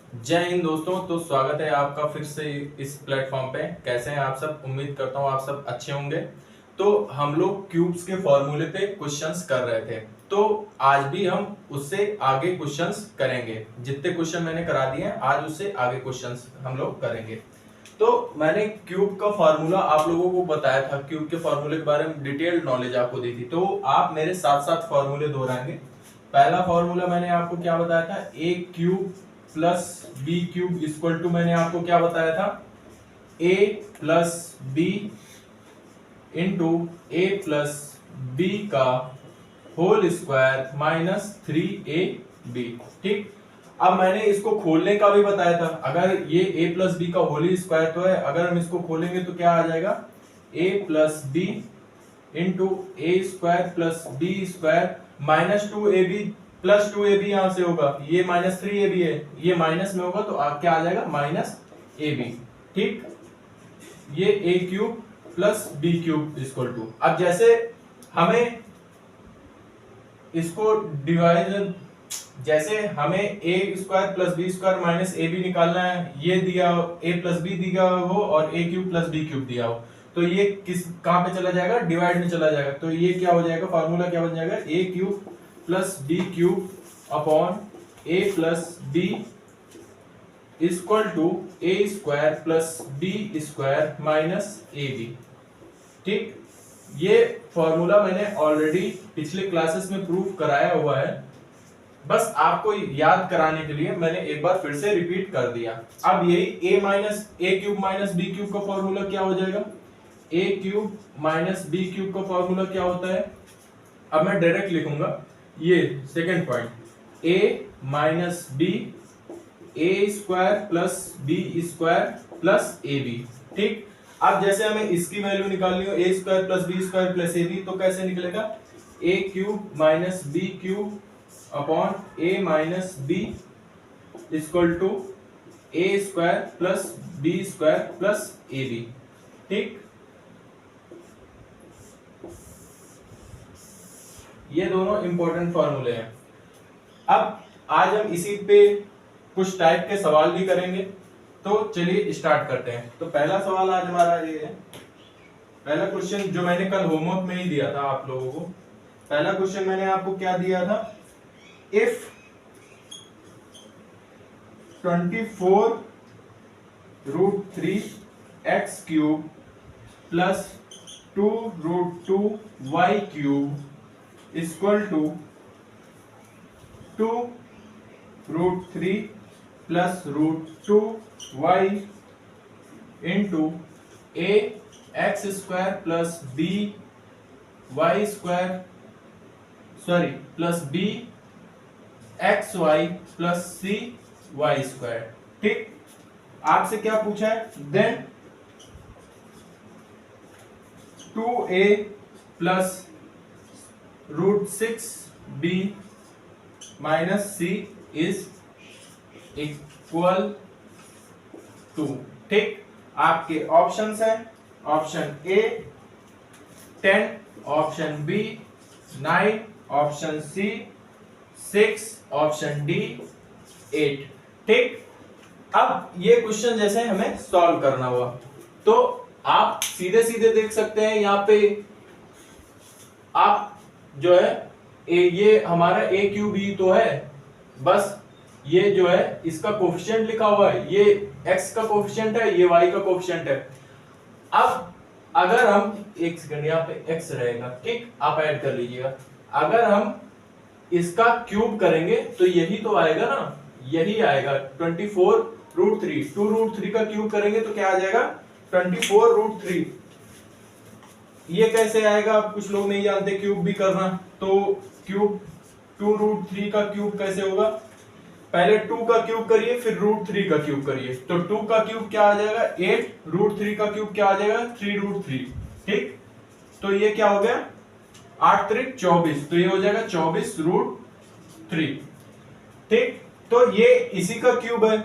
जय हिंद दोस्तों। तो स्वागत है आपका फिर से इस प्लेटफॉर्म पे। कैसे हैं आप सब? उम्मीद करता हूँ आप सब अच्छे होंगे। तो हम लोग क्यूब्स के फॉर्मूले पे क्वेश्चंस कर रहे थे, तो आज भी हम उससे आगे क्वेश्चंस करेंगे। जितने क्वेश्चन मैंने करा दिए हैं आज उससे आगे क्वेश्चंस हम लोग करेंगे। तो मैंने क्यूब का फॉर्मूला आप लोगों को बताया था, क्यूब के फॉर्मूले के बारे में डिटेल्ड नॉलेज आपको दी थी, तो आप मेरे साथ साथ फॉर्मूले दोहराएंगे। पहला फॉर्मूला मैंने आपको क्या बताया था? A cube plus B cube equal to, मैंने आपको क्या बताया था? A plus B into a plus B का होल स्क्वायर माइनस 3ab। ठीक। अब मैंने इसको खोलने का भी बताया था। अगर ये a प्लस बी का होल स्क्वायर तो है, अगर हम इसको खोलेंगे तो क्या आ जाएगा? a plus B into A square plus B square minus 2ab plus 2ab यहां से होगा, ये माइनस 3ab है, ये माइनस में होगा तो क्या आ जाएगा? Minus ab। ठीक। ये a cube plus B cube equal to, अब जैसे हमें इसको डिवाइजन, जैसे हमें a square plus B square minus a b निकालना है, ये दिया ए प्लस बी दिया हो और ए क्यूब प्लस बी क्यूब दिया हो, तो ये किस कहां पे चला जाएगा? डिवाइड में चला जाएगा। तो ये क्या हो जाएगा? फॉर्मूला क्या बन जाएगा? A cube plus B cube upon a plus b equal to A square plus B square minus a B. ठीक। ये फॉर्मूला मैंने ऑलरेडी पिछले क्लासेस में प्रूव कराया हुआ है, बस आपको याद कराने के लिए मैंने एक बार फिर से रिपीट कर दिया। अब यही a cube minus B cube का फॉर्मूला क्या हो जाएगा? A cube minus B cube का फॉर्मूला क्या होता है? अब मैं डायरेक्ट लिखूंगा, ये second point, a minus b a square plus B square plus A B. ठीक। अब जैसे हमें इसकी वैल्यू निकालनी हो, a square plus B square plus A B, तो कैसे निकलेगा? A cube minus B cube upon a minus B equal to A square plus B square plus A B. ठीक। ये दोनों इंपॉर्टेंट फॉर्मूले हैं। अब आज हम इसी पे कुछ टाइप के सवाल भी करेंगे, तो चलिए स्टार्ट करते हैं। तो पहला सवाल आज हमारा ये है, पहला क्वेश्चन जो मैंने कल होमवर्क में ही दिया था आप लोगों को। पहला क्वेश्चन मैंने आपको क्या दिया था? If 24 root 3 X cube plus 2 root 2 Y cube equal to 2 root 3 plus root 2 Y into A X square plus B Y square, sorry plus B X Y plus C Y square. ठीक। आपसे क्या पूछा है? Then 2a plus root 6b minus C is equal to. ठीक। आपके options हैं, option A 10, option B 9, option C 6, option D 8। ठीक। अब ये क्वेश्चन जैसे हमें सॉल्व करना हुआ, तो आप सीधे सीधे देख सकते हैं यहाँ पे, आप जो है ये हमारा ए क्यूब ही तो है, बस ये जो है इसका कोफिशिएंट लिखा हुआ है, ये x का कोफिशिएंट है, ये y का कोफिशिएंट है। अब अगर हम, एक सेकंड, यहाँ पे x रहेगा, ठीक, आप ऐड कर लीजिएगा। अगर हम इसका क्यूब करेंगे तो यही तो आएगा ना, यही आएगा 24 रूट 3। 2 रूट 3 का क्यूब करेंगे तो क्या आ जाएगा? 24 रूट 3। ये कैसे आएगा? आप कुछ लोग नहीं जानते क्यूब भी करना, तो क्यूब 2 रूट 3 का क्यूब कैसे होगा? पहले 2 का क्यूब करिए फिर रूट 3 का क्यूब करिए, तो 2 का क्यूब क्या आ जाएगा? 8, रूट 3 का क्यूब क्या आ जाएगा? 3 रूट 3। ठीक। तो ये क्या हो गया? 8 त्रिक 24, तो ये हो जाएगा 24 रूट 3। ठीक। तो ये इसी का क्यूब है।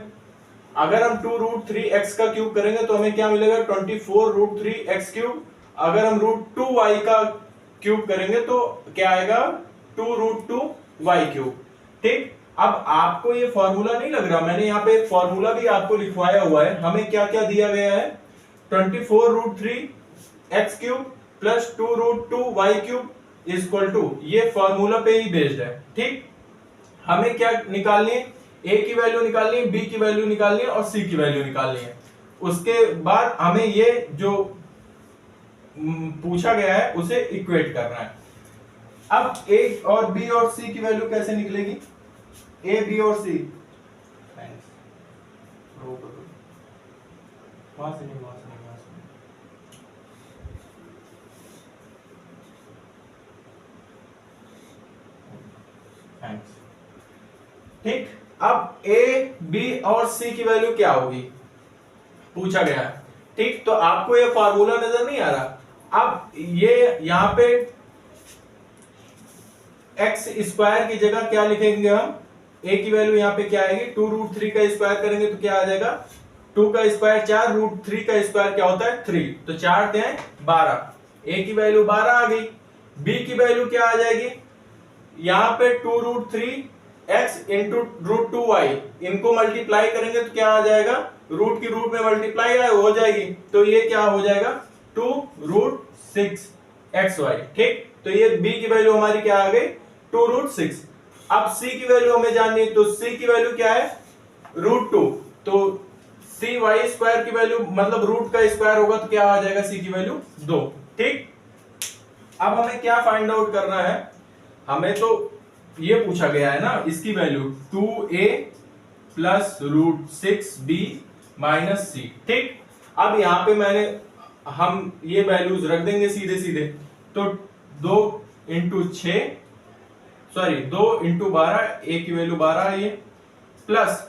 अगर हम 2 रूट 3 एक्स का क्यूब करेंगे तो हमें क्या मिलेगा? 24 रूट 3 एक्स क्यूब। अगर हम रूट 2 वाई का क्यूब करेंगे तो क्या आएगा? 2 रूट 2 वाई क्यूब। ठीक। अब आपको ये फॉर्मूला नहीं लग रहा, मैंने यहाँ पे एक फॉर्मूला भी आपको लिखवाया हुआ है। हमें क्या क्या दिया गया है, 24√3 x³ plus 2√2 y³ equal to, ये फॉर्मूला पे ही बेस्ड है। ठीक, हमें क्या निकालनी है, a की वैल्यू निकालनी है, b की वैल्यू निकालनी है और c की वैल्यू निकालनी है। उसके बाद हमें ये जो पूछा गया है उसे इक्वेट करना है। अब a और b और c की वैल्यू कैसे निकलेगी, a b और c, वहां से नहीं, वहां से नहीं, वहां से नहीं। थैंक्स। ठीक, अब a b और c की वैल्यू क्या होगी पूछा गया है। ठीक, तो आपको ये फार्मूला नजर नहीं आ रहा। अब ये यहां पे एक्स स्क्वायर की जगह क्या लिखेंगे हम, a की वैल्यू यहाँ पे क्या आएगी, 2√3 का स्क्वायर करेंगे तो क्या आ जाएगा, 2 का स्क्वायर 4, √3 का स्क्वायर क्या होता है 3, तो 4 दें 12, a की वैल्यू 12 आ गई। b की वैल्यू क्या आ जाएगी, यहाँ पे 2√3x इंटू √2y, इनको मल्टीप्लाई करेंगे तो क्या आ जाएगा, रूट की रूट में मल्टीप्लाई हो जाएगी, तो ये क्या हो जाएगा 2√6xy। ठीक, तो ये b की वैल्यू हमारी क्या आ गई 2√6। अब c की वैल्यू हमें जाननी है, तो c की वैल्यू क्या है √2, तो cy² की वैल्यू मतलब रूट का स्क्वायर होगा तो क्या आ जाएगा c की वैल्यू 2। ठीक, अब हमें क्या फाइंड आउट करना है, हमें तो ये पूछा गया है ना, इसकी value 2a plus √6b minus c। ठीक, अब यहां पे मैंने हम ये वैल्यूज रख देंगे सीधे सीधे, तो 2 इंटू 6 सॉरी 2 इंटू 12, a की वैल्यू 12 है ये, प्लस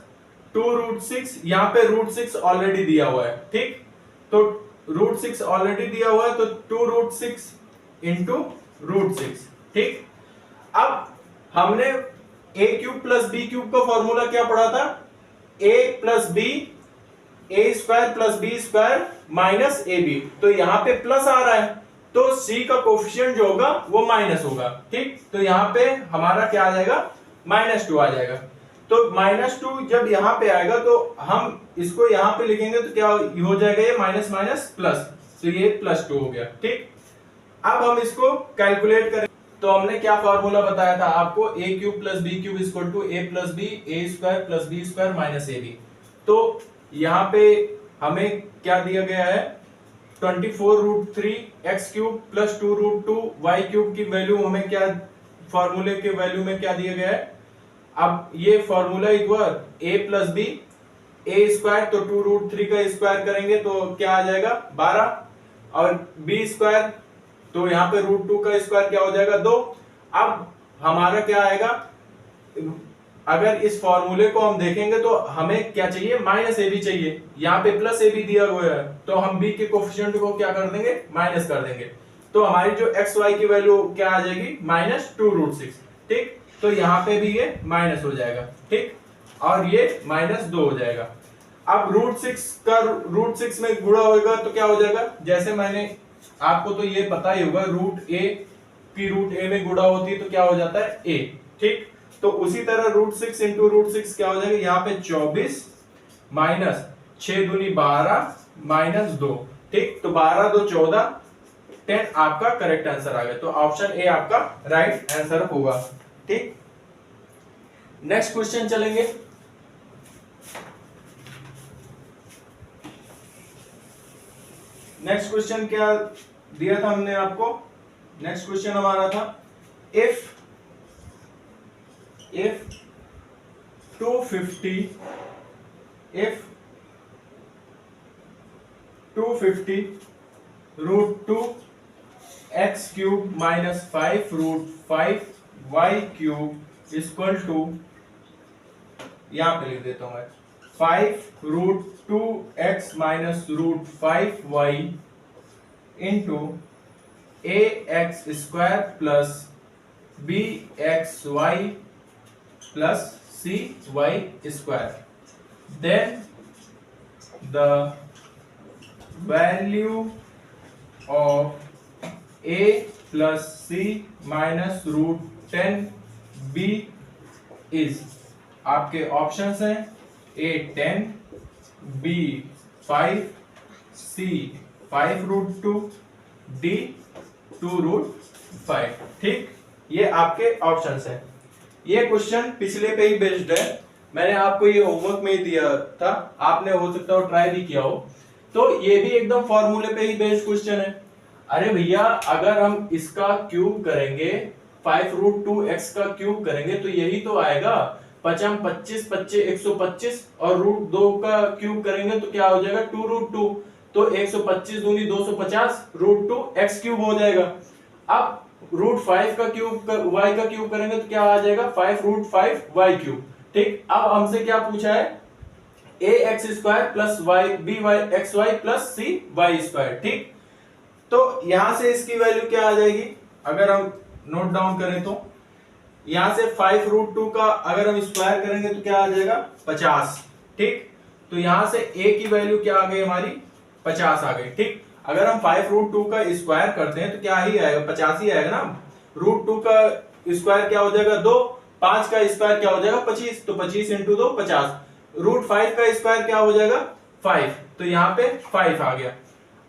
2√6, यहां पे √6 ऑलरेडी दिया हुआ है। ठीक, तो √6 ऑलरेडी दिया हुआ है, तो 2√6 इंटू √6। ठीक, अब हमने a³ प्लस b³ का फॉर्मूला क्या पढ़ा था, a plus b a² plus b² minus ab, तो यहां पे प्लस आ रहा है तो c का कोफिशिएंट जो होगा वो माइनस होगा। ठीक, तो यहां पे हमारा क्या आ जाएगा -2 आ जाएगा, तो -2 जब यहां पे आएगा तो हम इसको यहां पे लिखेंगे तो क्या हो जाएगा, ये माइनस माइनस प्लस, तो ये +2 हो गया। ठीक, अब हम इसको कैलकुलेट करें, तो हमने क्या फॉर्मूला बताया था आपको, a³ plus b³ equal to a plus b a² plus b² minus ab। तो यहाँ पे हमें क्या दिया गया है, 24√3x³ प्लस 2√2y³ की वैल्यू हमें क्या, फॉर्मूले के वैल्यू में क्या दिया गया है। अब ये formula equal a plus b a² तो 2√3 का स्क्वायर करेंगे तो क्या आ जाएगा 12, और b² तो यहाँ पे √2 का स्क्वायर क्या हो जाएगा 2। अब हमारा क्या आएगा, अगर इस फॉर्मूले को हम देखेंगे तो हमें क्या चाहिए, -ab चाहिए, यहाँ पे +ab दिया हुआ है, तो हम b के कोफिशिएंट को क्या कर देंगे, माइनस कर देंगे, तो हमारी जो xy की वैल्यू क्या आ जाएगी -2√6। ठीक, तो यहाँ पे भी ये माइनस हो जाएगा। ठीक, और ये -2 हो जाएगा। अब √6 का √6 में गुणा होगा तो क्या हो जाएगा, जैसे मैंने आपको तो ये पता ही होगा, √a की √a में गुणा होती है तो क्या हो जाता है a। ठीक, तो उसी तरह √6 इंटू √6 क्या हो जाएगा, यहाँ पे 24 माइनस 6 दूनी 12 माइनस 2। ठीक, तो 12 2 14, 10 आपका करेक्ट आंसर आ गया, तो ऑप्शन ए आपका राइट आंसर होगा। ठीक, नेक्स्ट क्वेश्चन चलेंगे। नेक्स्ट क्वेश्चन क्या दिया था हमने आपको, नेक्स्ट क्वेश्चन हमारा था if 250 √2x³ minus 5√5y³ equal to, यहां पे लिख देता हूं मैं 5√2x minus √5y into ax² plus bxy plus cy², then the value of a plus c minus √10b is, आपके ऑप्शंस हैं A 10, B 5, C 5√2, D 2√5। ठीक, ये आपके ऑप्शंस हैं। ये क्वेश्चन पिछले पे ही बेस्ड है, मैंने आपको ये होमवर्क में ही दिया था, आपने हो सकता है ट्राई भी किया हो। तो ये भी एकदम फॉर्मूले पे ही बेस्ड क्वेश्चन है। अरे भैया अगर हम इसका क्यूब करेंगे 5√2x का क्यूब करेंगे तो यही तो आएगा। 5 25 25 125 और √2 का क्यूब करेंगे तो क्या हो जाएगा 2√2। तो 125 दूनी 250 √2 x क्यूब हो जाएगा। अब √5 का क्यूब y का क्यूब करेंगे तो क्या आ जाएगा 5√5 y क्यूब। ठीक, अब हमसे क्या पूछा है ax² plus bxy plus cy²। ठीक, तो यहां से इसकी वैल्यू क्या आ जाएगी, अगर हम नोट डाउन करें तो यहां से 5√2 का अगर हम स्क्वायर करेंगे तो क्या आ जाएगा 50। ठीक, तो यहां से a की वैल्यू क्या आ गई हमारी 50 आ गई। ठीक, अगर हम 5√2 का स्क्वायर करते हैं तो क्या ही आएगा 50 ही आएगा ना। √2 का स्क्वायर क्या हो जाएगा 2, 5 का स्क्वायर क्या हो जाएगा 25, तो 25 इंटू 2 50। √5 का स्क्वायर क्या हो जाएगा 5, तो यहाँ पे 5 आ गया।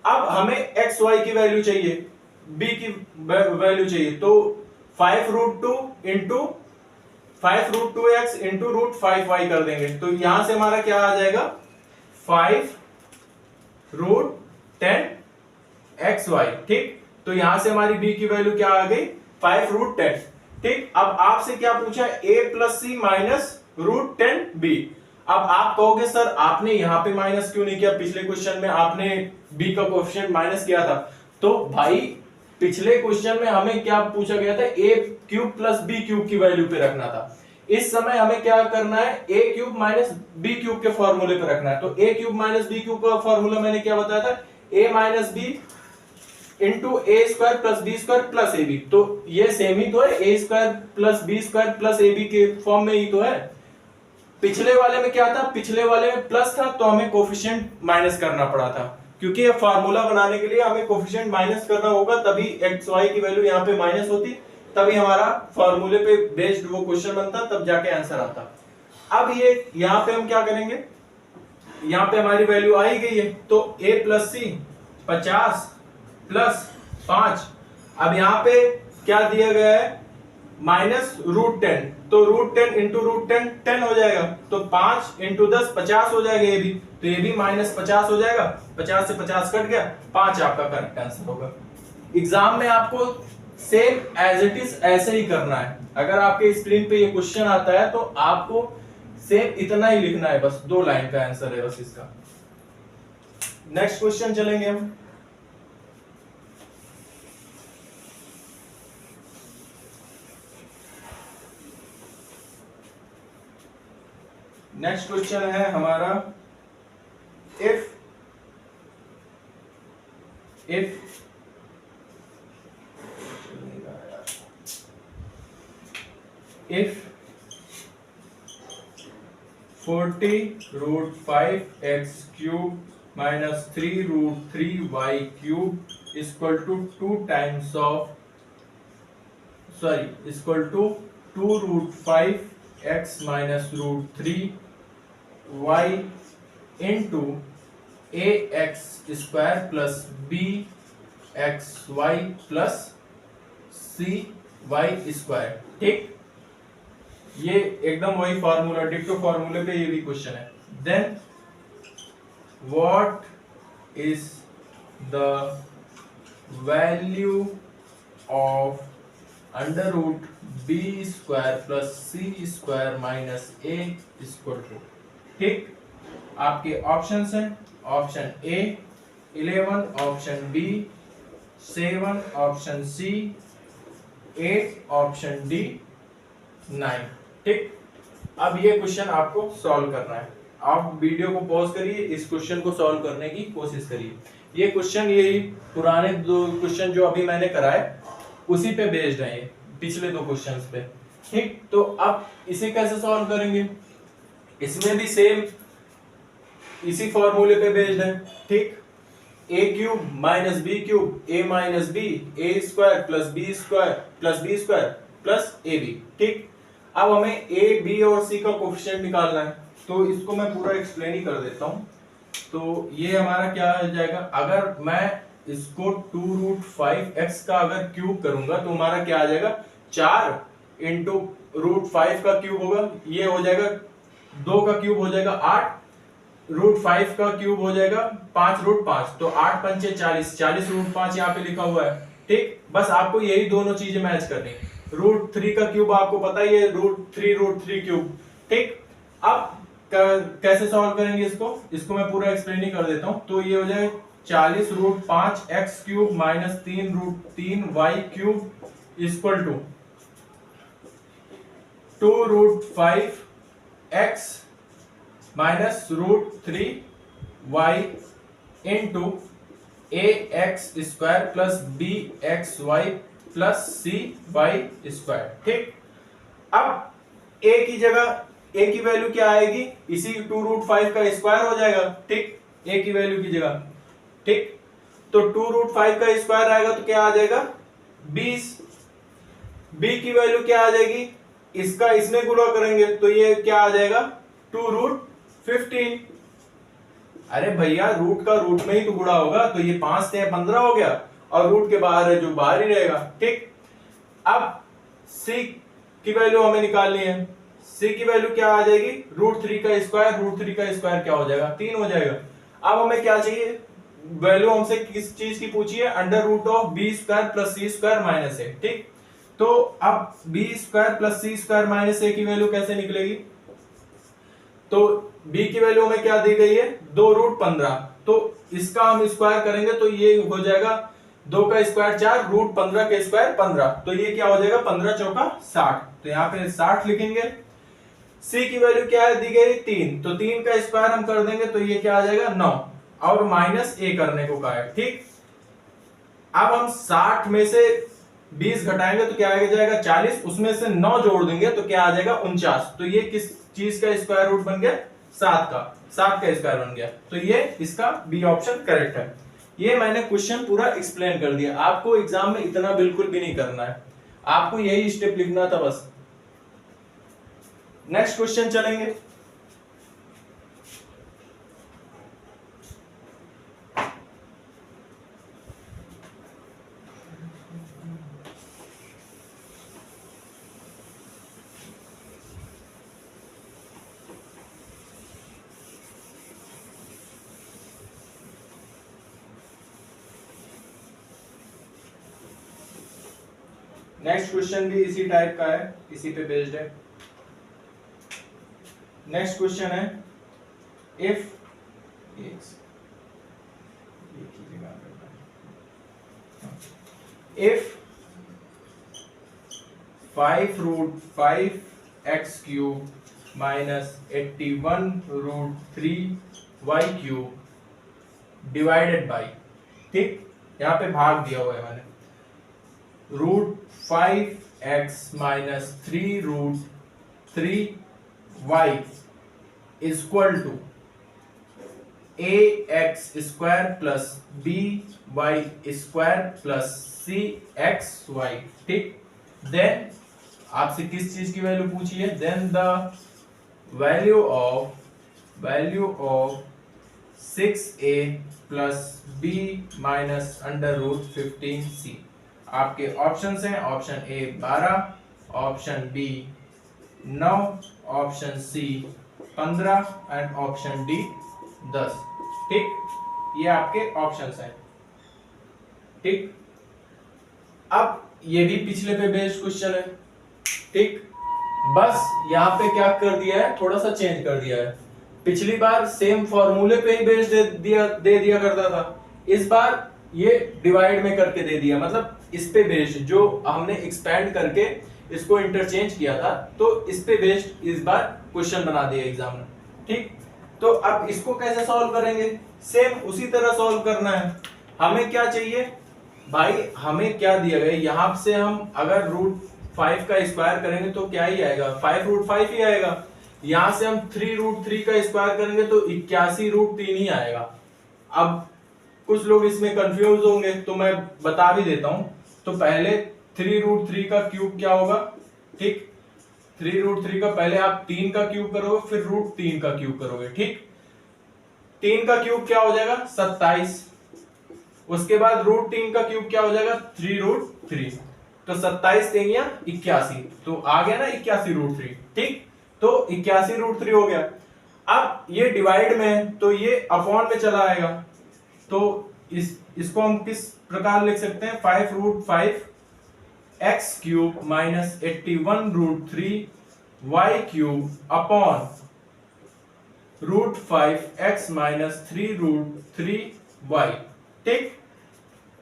अब हमें x y की वैल्यू चाहिए, b की वैल्यू चाहिए, तो 5√2 इंटू 5√2x इंटू √5y कर देंगे तो यहां से हमारा क्या आ जाएगा 5√10xy। ठीक, तो यहां से हमारी b की वैल्यू क्या आ गई 5√10। ठीक, अब आपसे क्या पूछा a plus C minus √10b। अब आप कहोगे सर आपने यहां पे माइनस क्यों नहीं किया, पिछले क्वेश्चन में आपने b का कोएफिशिएंट माइनस किया था। तो भाई पिछले क्वेश्चन में हमें क्या पूछा गया था a cube plus b cube की वैल्यू पे रखना था। इस समय हमें क्या करना है a cube minus b cube के फॉर्मूले पे रखना है। तो a क्यूब माइनस b क्यूब का फॉर्मूला मैंने क्या बताया था a minus b into A square plus B square plus A B. तो ये सेम ही तो है, a square plus B square plus A B के फॉर्म में ही तो है। पिछले वाले में क्या था, पिछले वाले में प्लस था तो हमें कोफिशिएंट माइनस करना पड़ा था, क्योंकि ये फार्मूला बनाने के लिए हमें कोफिशिएंट माइनस करना होगा, तभी एक्स वाई की वैल्यू यहाँ पे माइनस होती, तभी हमारा फार्मूले पे बेस्ड वो क्वेश्चन बनता, तब जाके आंसर आता। अब ये यहाँ पे हम क्या करेंगे, यहाँ पे हमारी वैल्यू आ ही गई है, तो a प्लस सी 50 प्लस 5। अब यहाँ पे क्या दिया गया है माइनस √10, तो √10 इंटू √10 10 हो जाएगा, तो 5 इंटू 10 50 हो जाएगा ये भी, तो ये भी माइनस 50 हो जाएगा, 50 से 50 कट गया, 5 आपका करेक्ट आंसर होगा। एग्जाम में आपको सेम एज इट इज ऐसे ही करना है। अगर आपके स्क्रीन पे ये क्वेश्चन आता है तो आपको सेम इतना ही लिखना है, बस 2 लाइन का आंसर है बस इसका। नेक्स्ट क्वेश्चन चलेंगे हम। नेक्स्ट क्वेश्चन है हमारा if 40√5x cube minus 3√3y cube equal to 2√5x minus √3y into ax² plus bxy plus cy²। ठीक, ये एकदम वही फार्मूला, डिक्टो फार्मूले पे ये भी क्वेश्चन है। Then what is the value of √b² plus c² minus a equal to. ठीक, आपके ऑप्शंस हैं, option A 11, option B 7, option C 8, option D 9। ठीक, अब ये क्वेश्चन आपको सॉल्व करना है। आप वीडियो को पॉज करिए, इस क्वेश्चन को सॉल्व करने की कोशिश करिए। ये क्वेश्चन यही पुराने 2 क्वेश्चन जो अभी मैंने कराए उसी पे बेस्ड है, ये पिछले 2 क्वेश्चंस पे। ठीक, तो अब इसे कैसे सॉल्व करेंगे, इसमें भी सेम इसी फॉर्मूले पे बेस्ड है। ठीक, a cube minus B cube a minus B a² plus b² plus b² plus ab। ठीक, अब हमें ए बी और सी का कोफिशिएंट निकालना है, तो इसको मैं पूरा एक्सप्लेन ही कर देता हूं। तो ये हमारा क्या हो जाएगा, अगर मैं इसको 2√5x का अगर क्यूब करूंगा तो हमारा क्या आ जाएगा, 4 इंटू √5 का क्यूब होगा, ये हो जाएगा 2 का क्यूब हो जाएगा 8, √5 का क्यूब हो जाएगा 5√5, तो 8 पंचे 40, 40√5 यहाँ पे लिखा हुआ है। ठीक, बस आपको यही दोनों चीजें मैच करनी है। √3 का क्यूब आपको पता ही है, √3 क्यूब। ठीक, अब कैसे सॉल्व करेंगे इसको मैं पूरा एक्सप्लेन ही कर देता हूं। तो ये हो जाए 40√5x cube minus 3√3y cube equal to 2√5x minus √3y into ax² plus bxy plus cy square. ठीक, अब a की जगह a की वैल्यू क्या आएगी, इसी 2√5 का स्क्वायर हो जाएगा। ठीक, a की वैल्यू की जगह। ठीक, तो 2√5 का स्क्वायर आएगा तो क्या आ जाएगा 20। b की वैल्यू क्या आ जाएगी, इसका इसमें गुणा करेंगे तो ये क्या आ जाएगा 2√15। अरे भैया रूट का रूट में ही तो गुणा होगा, तो ये 5 से 15 हो गया और रूट के बाहर है जो बाहर ही रहेगा। ठीक, अब c की वैल्यू हमें निकालनी है। c की वैल्यू क्या आ जाएगी, √3 का स्क्वायर क्या हो जाएगा 3 हो जाएगा। अब हमें क्या चाहिए, वैल्यू हमसे किस चीज की पूछी है, √b² plus c² minus a। ठीक, तो अब b² plus c² minus a की वैल्यू कैसे निकलेगी, तो b की वैल्यू हमें क्या दी गई है 2√15, तो इसका हम स्क्वायर करेंगे तो ये हो जाएगा 2 का स्क्वायर 4, √15 के स्क्वायर 15, तो ये क्या हो जाएगा 15 चौका 60, तो यहाँ पे 60 लिखेंगे। c की वैल्यू क्या है दी गई 3, तो 3 का स्क्वायर हम कर देंगे तो ये क्या आ जाएगा 9, और माइनस a करने को कहा है। ठीक, अब हम 60 में से 20 घटाएंगे तो क्या आ जाएगा 40, उसमें से 9 जोड़ देंगे तो क्या आ जाएगा 49, तो ये किस चीज का स्क्वायर रूट बन गया 7 का स्क्वायर बन गया, तो ये इसका बी ऑप्शन करेक्ट है। ये मैंने क्वेश्चन पूरा एक्सप्लेन कर दिया, आपको एग्जाम में इतना बिल्कुल भी नहीं करना है, आपको यही स्टेप लिखना था बस। नेक्स्ट क्वेश्चन चलेंगे। नेक्स्ट क्वेश्चन भी इसी टाइप का है, इसी पे बेस्ड है। नेक्स्ट क्वेश्चन है, if if 5√5x cube minus 81√3y cube divided by, ठीक, यहां पे भाग दिया हुआ है मैंने, √5x minus 3√3y equal to ax² plus by² plus cxy। ठीक, देन आपसे किस चीज की वैल्यू पूछी है, then the value of 6a plus b minus √15c। आपके ऑप्शन हैं, option A 12, option B 9, option C 15 and option D 10। ठीक, ये आपके ऑप्शंस हैं। ठीक, अब ये भी पिछले पे बेस्ड क्वेश्चन है। ठीक, बस यहाँ पे क्या कर दिया है, थोड़ा सा चेंज कर दिया है। पिछली बार सेम फॉर्मूले पे ही बेस्ड दे दिया करता था, इस बार ये डिवाइड में करके दे दिया, मतलब इस पे बेस्ड जो हमने एक्सपेंड करके इसको इंटरचेंज किया था, तो इस पे बेस्ड इस बार क्वेश्चन बना दिया एग्जाम ने। ठीक, तो अब इसको कैसे सॉल्व करेंगे, सेम उसी तरह सॉल्व करना है। हमें क्या चाहिए भाई, हमें क्या दिया गया, यहां से हम अगर √5 का स्क्वायर करेंगे तो क्या ही आएगा 5√5 ही आएगा, यहां से हम 3√3 का स्क्वायर करेंगे तो 81√3 ही आएगा। अब कुछ लोग इसमें कंफ्यूज होंगे तो मैं बता भी देता हूं। तो पहले 3√3 का क्यूब क्या होगा, ठीक, 3√3 का पहले आप 3 का क्यूब करोगे, फिर √3 का क्यूब करोगे, ठीक। 3 का क्यूब क्या हो जाएगा 27, उसके बाद √3 का क्यूब क्या हो जाएगा 3√3, तो 27 तेंगिया 81, तो आ गया ना 81√3, ठीक। तो 81√3 हो गया। अब ये डिवाइड में, तो ये अपॉन में चला आएगा, तो इसको हम किस प्रकार लिख सकते हैं, 5√5 x cube minus 81√3 y cube upon √5 x minus 3√3 y, ठीक।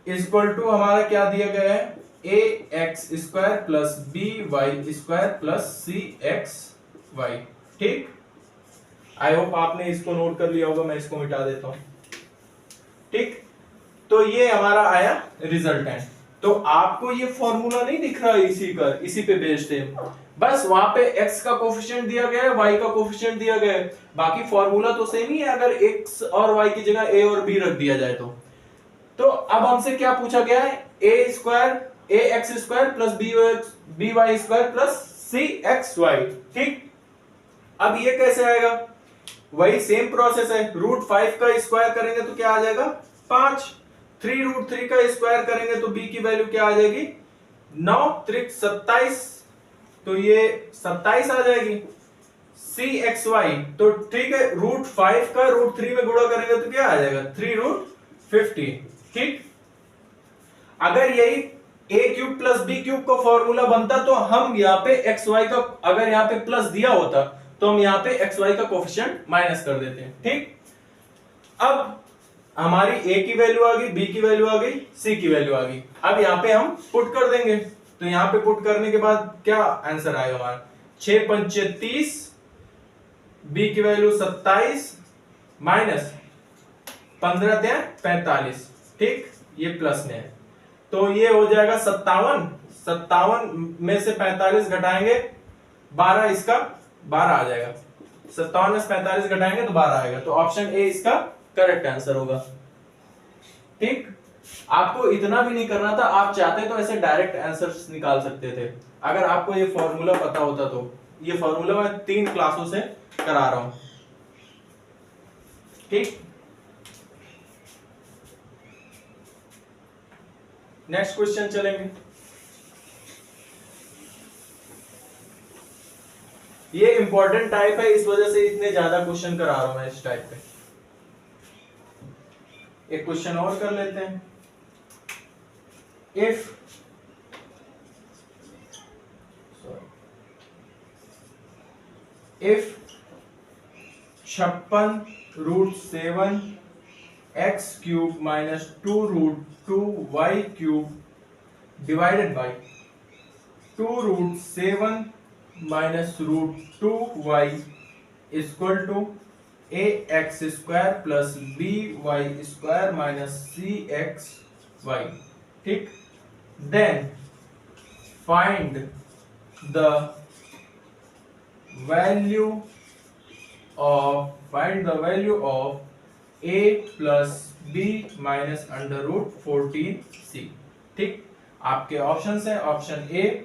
इक्वल टू हमारा क्या दिया गया है, ax² plus by² plus cxy, ठीक। आई होप आपने इसको नोट कर लिया होगा, मैं इसको मिटा देता हूं, ठीक। तो ये हमारा आया रिजल्टेंट। तो आपको ये फॉर्मूला नहीं दिख रहा इसी पे बेस्ड है, बस वहां पे x का कोफिशिएंट दिया गया है, y का कोफिशिएंट दिया गया है, बाकी फॉर्मूला तो सेम ही है अगर x और y की जगह a और b रख दिया जाए तो अब हमसे क्या पूछा गया है, ax² plus by² plus cxy, ठीक। अब ये कैसे आएगा, वही सेम प्रोसेस है, √5 का स्क्वायर करेंगे तो क्या आ जाएगा 5, 3√3 का स्क्वायर करेंगे तो b की वैल्यू क्या आ जाएगी 9 त्रिक 27, तो ये 27 आ जाएगी। cxy तो ठीक है, √5 का √3 में गुणा करेंगे तो क्या आ जाएगा 3√50, ठीक। अगर यही a³ प्लस b³ का फॉर्मूला बनता तो हम यहाँ पे xy का, अगर यहाँ पे प्लस दिया होता तो हम यहाँ पे xy का कोफिशिएंट माइनस कर देते हैं, ठीक। अब हमारी a की वैल्यू आ गई, b की वैल्यू आ गई, c की वैल्यू आ गई। अब यहाँ पे हम पुट कर देंगे, तो यहाँ पे पुट करने के बाद क्या आंसर आएगा हमारा 6 पंचे 30, b की वैल्यू 27 माइनस 15 त्या 45, ठीक, ये प्लस में है, तो ये हो जाएगा 57 में से 45 घटाएंगे 12, इसका 12 आ जाएगा, 57 में से 45 घटाएंगे तो 12 आएगा, तो ऑप्शन ए इसका करेक्ट आंसर होगा, ठीक। आपको इतना भी नहीं करना था, आप चाहते तो ऐसे डायरेक्ट आंसर्स निकाल सकते थे अगर आपको ये फॉर्मूला पता होता तो। ये फॉर्मूला मैं 3 क्लासों से करा रहा हूं, ठीक। नेक्स्ट क्वेश्चन चलेंगे। ये इंपॉर्टेंट टाइप है, इस वजह से इतने ज्यादा क्वेश्चन करा रहा हूं मैं इस टाइप पे। एक क्वेश्चन और कर लेते हैं। If if 56√7 x cube minus 2√2 y cube divided by 2√7 minus √2y equal to ax² plus by² minus cxy, ठीक। Then find the value of a plus b minus √14c, ठीक। आपके ऑप्शंस है, option A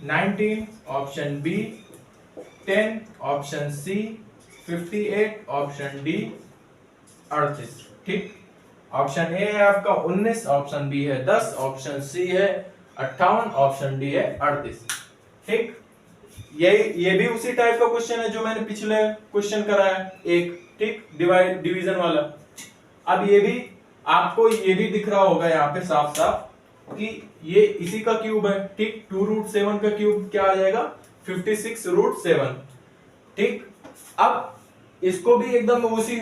19, option B 10, option C 58, option D 38, ठीक। Option A है आपका 19, option B है 10, option C है 58, option D है 38, ठीक। ये भी उसी टाइप का क्वेश्चन है जो मैंने पिछले क्वेश्चन कराया एक, ठीक, डिवीजन वाला। अब ये भी आपको ये भी दिख रहा होगा यहाँ पे साफ साफ कि ये इसी का क्यूब है, ठीक। 2√7 का क्यूब क्या आ जाएगा 56√7, ठीक। अब इसको भी एकदम उसी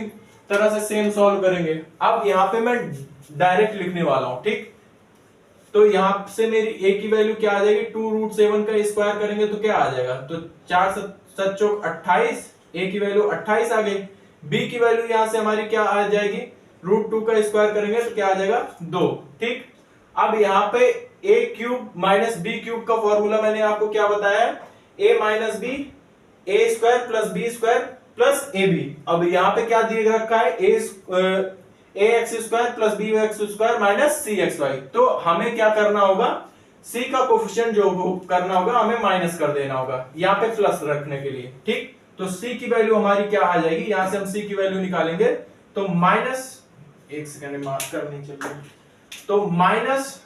तरह से सेम सॉल्व करेंगे। अब यहाँ पे मैं डायरेक्ट लिखने वाला हूं, ठीक। तो यहां से मेरी a की वैल्यू क्या आ जाएगी 2√7 का स्क्वायर करेंगे तो क्या आ जाएगा, तो 4 7 चौक 28, a की वैल्यू 28 आ गई। b की वैल्यू यहां से हमारी क्या आ जाएगी √2 का स्क्वायर करेंगे तो क्या आ जाएगा 2, ठीक। अब यहाँ पे a³ माइनस b³ का फॉर्मूला मैंने आपको क्या बताया, a minus b a² plus b² plus ab। अब यहाँ पे क्या दिए रखा है ax² plus bx² minus cxy। तो हमें क्या करना होगा सी का कोफिशिएंट जो करना होगा हमें माइनस कर देना होगा यहाँ पे प्लस रखने के लिए, ठीक। तो सी की वैल्यू हमारी क्या आ जाएगी, यहां से हम सी की वैल्यू निकालेंगे तो माइनस, एक सेकंड मार्क करनी चाहिए, तो माइनस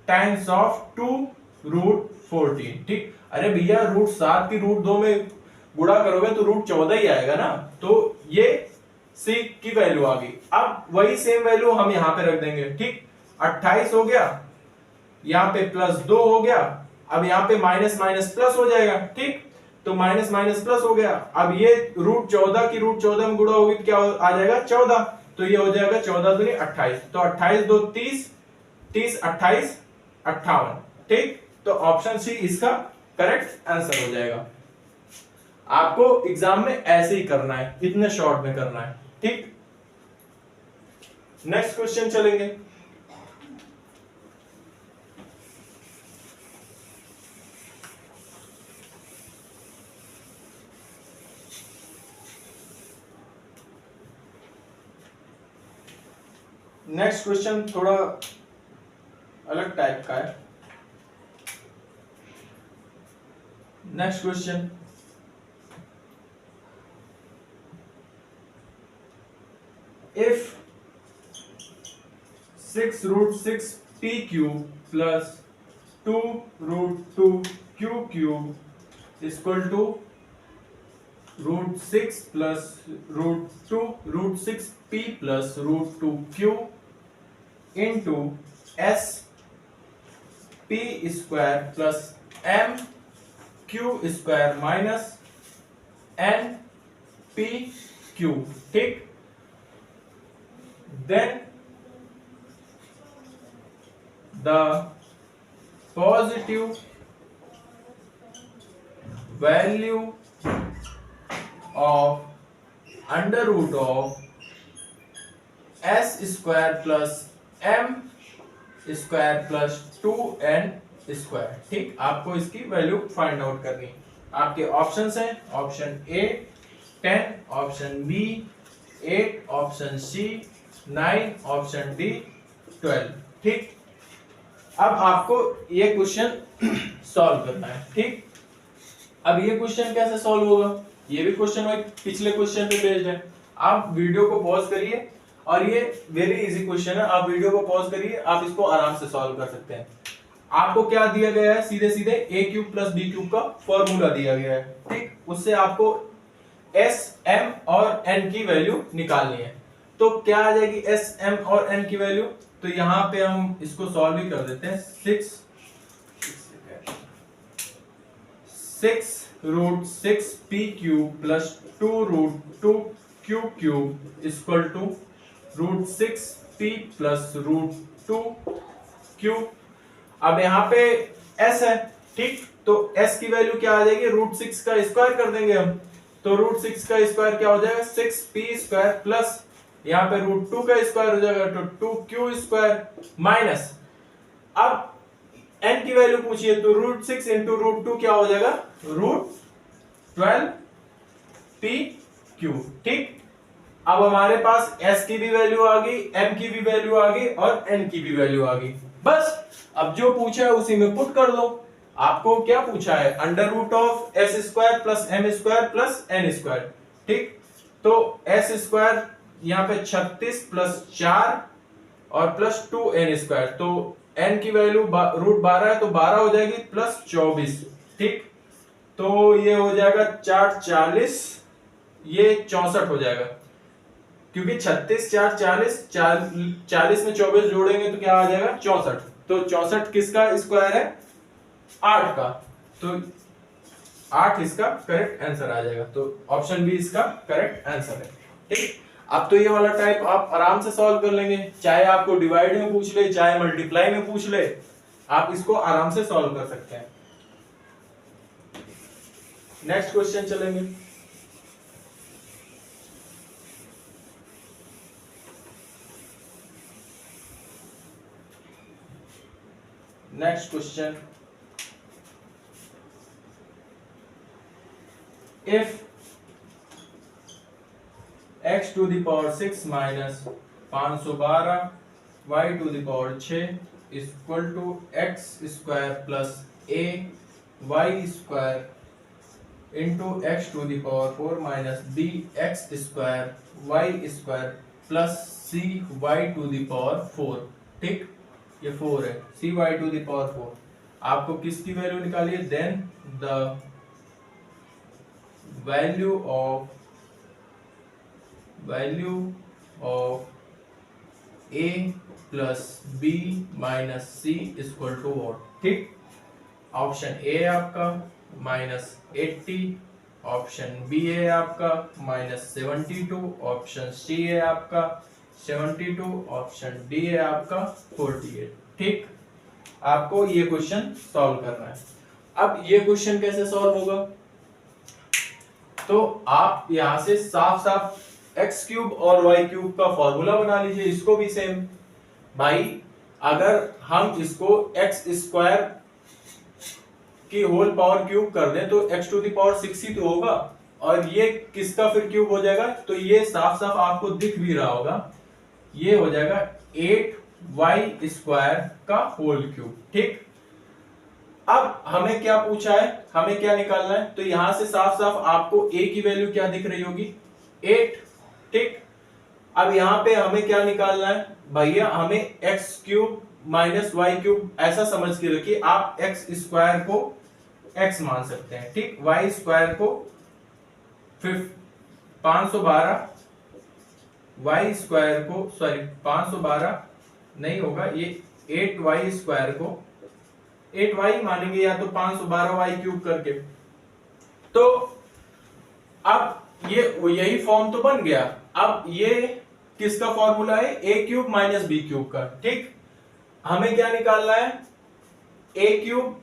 टाइम्स ऑफ 2√14, ठीक। अरे भैया √7 की √2 में गुणा करोगे तो √14 ही आएगा ना, तो ये सी की वैल्यू आ गई। अब वही सेम वैल्यू हम यहां पे रख देंगे, ठीक। 28 हो गया, यहां पे +2 हो गया, अब यहां पे माइनस माइनस प्लस हो जाएगा, ठीक। तो माइनस माइनस प्लस हो गया, अब ये √14 की √14 में गुणा होगी तो क्या आ जाएगा 14, तो ये हो जाएगा 14 दूनी 28, तो 28 2 30, 30 28 58, ठीक। तो ऑप्शन सी इसका करेक्ट आंसर हो जाएगा। आपको एग्जाम में ऐसे ही करना है, इतने शॉर्ट में करना है, ठीक। नेक्स्ट क्वेश्चन चलेंगे। नेक्स्ट क्वेश्चन थोड़ा अलग टाइप का है। Next question, if 6√6 p cube plus 2√2 q cube is equal to √6 plus √2 √6 p plus √2 q into s p square plus m q square minus n p q, ठीक। then the positive value of under root of s square plus m square plus 2n square, ठीक। आपको इसकी value find out करनी है। आपके options हैं, option A 10, option B 8, option C 9, option D 12, ठीक। अब आपको ये क्वेश्चन सॉल्व करना है, ठीक। अब ये क्वेश्चन कैसे सॉल्व होगा, ये भी क्वेश्चन वही पिछले क्वेश्चन पे बेस्ड है। आप वीडियो को पॉज करिए, और ये वेरी इजी क्वेश्चन है, आप वीडियो को पॉज करिए, आप इसको आराम से सॉल्व कर सकते हैं। आपको क्या दिया गया है, सीधे सीधे a³ प्लस b³ का फॉर्मूला दिया गया है, ठीक। उससे आपको s, m और n की वैल्यू निकालनी है। तो क्या आ जाएगी s, m और n की वैल्यू, तो यहां पे हम इसको सॉल्व ही कर देते हैं। 6√6 p³ plus 2√2 q³ equal to √6 p plus √2 q। अब यहाँ पे s है, ठीक। तो s की वैल्यू क्या आ जाएगी, √6 का स्क्वायर कर देंगे हम, तो √6 का स्क्वायर क्या हो जाएगा 6p² प्लस यहाँ पे √2 का स्क्वायर हो जाएगा तो 2q² माइनस, अब n की वैल्यू पूछिए तो √6 इंटू √2 क्या हो जाएगा √12pq, ठीक। अब हमारे पास s की भी वैल्यू आ गई, m की भी वैल्यू आ गई और n की भी वैल्यू आ गई। बस अब जो पूछा है उसी में पुट कर दो। आपको क्या पूछा है, under root of s² plus m² plus n², ठीक। तो s² यहाँ पे 36 प्लस 4 और प्लस 2n², तो n की वैल्यू √12 है तो 12 हो जाएगी प्लस 24, ठीक। तो ये हो जाएगा 4 40, ये 64 हो जाएगा, क्योंकि 36 4 40, 40 में 24 जोड़ेंगे तो क्या आ जाएगा 64, तो 64 किसका स्क्वायर है 8 का, तो 8 इसका करेक्ट आंसर आ जाएगा। तो ऑप्शन बी इसका करेक्ट आंसर है, ठीक। अब तो ये वाला टाइप आप आराम से सॉल्व कर लेंगे, चाहे आपको डिवाइड में पूछ ले चाहे मल्टीप्लाई में पूछ ले, आप इसको आराम से सॉल्व कर सकते हैं। नेक्स्ट क्वेश्चन चलेंगे। Next question, if x to the power 6 minus 512 y to the power 6 equal to X square plus A Y square into X to the power 4 minus B X square Y square plus C Y to the power 4। ठीक, ये 4 है, C Y to the power 4। आपको किसकी value निकालिए, then the value of A plus b minus C equal to what. ठीक, option A है आपका -80, option B है आपका -72, ऑप्शन सी है आपका 72, ऑप्शन डी है आपका 48। ठीक, आपको ये क्वेश्चन सॉल्व करना है। अब ये क्वेश्चन कैसे सॉल्व होगा, तो आप यहां से साफ साफ एक्स क्यूब और वाई क्यूब का फॉर्मूला बना लीजिए। इसको भी सेम भाई, अगर हम इसको एक्स स्क्वायर की होल पावर क्यूब कर दें तो एक्स टू द पावर 6 ही तो होगा, और ये किसका फिर क्यूब हो जाएगा, तो ये साफ साफ आपको दिख भी रहा होगा, ये हो जाएगा 8y स्क्वायर का होल क्यूब। ठीक, अब हमें क्या पूछा है, हमें क्या निकालना है, तो यहां से साफ साफ आपको a की वैल्यू क्या दिख रही होगी, 8। ठीक, अब यहां पे हमें क्या निकालना है भैया, हमें X cube minus Y cube ऐसा समझ के रखिए, आप एक्स स्क्वायर को x मान सकते हैं। ठीक, वाई स्क्वायर को 512, वाई स्क्वायर को 512 नहीं होगा, ये 8y स्क्वायर को 8y मानेंगे, या तो 512y क्यूब करके। तो अब ये यही फॉर्म तो बन गया। अब ये किसका फॉर्मूला है, a cube minus B cube का। ठीक, हमें क्या निकालना है, a cube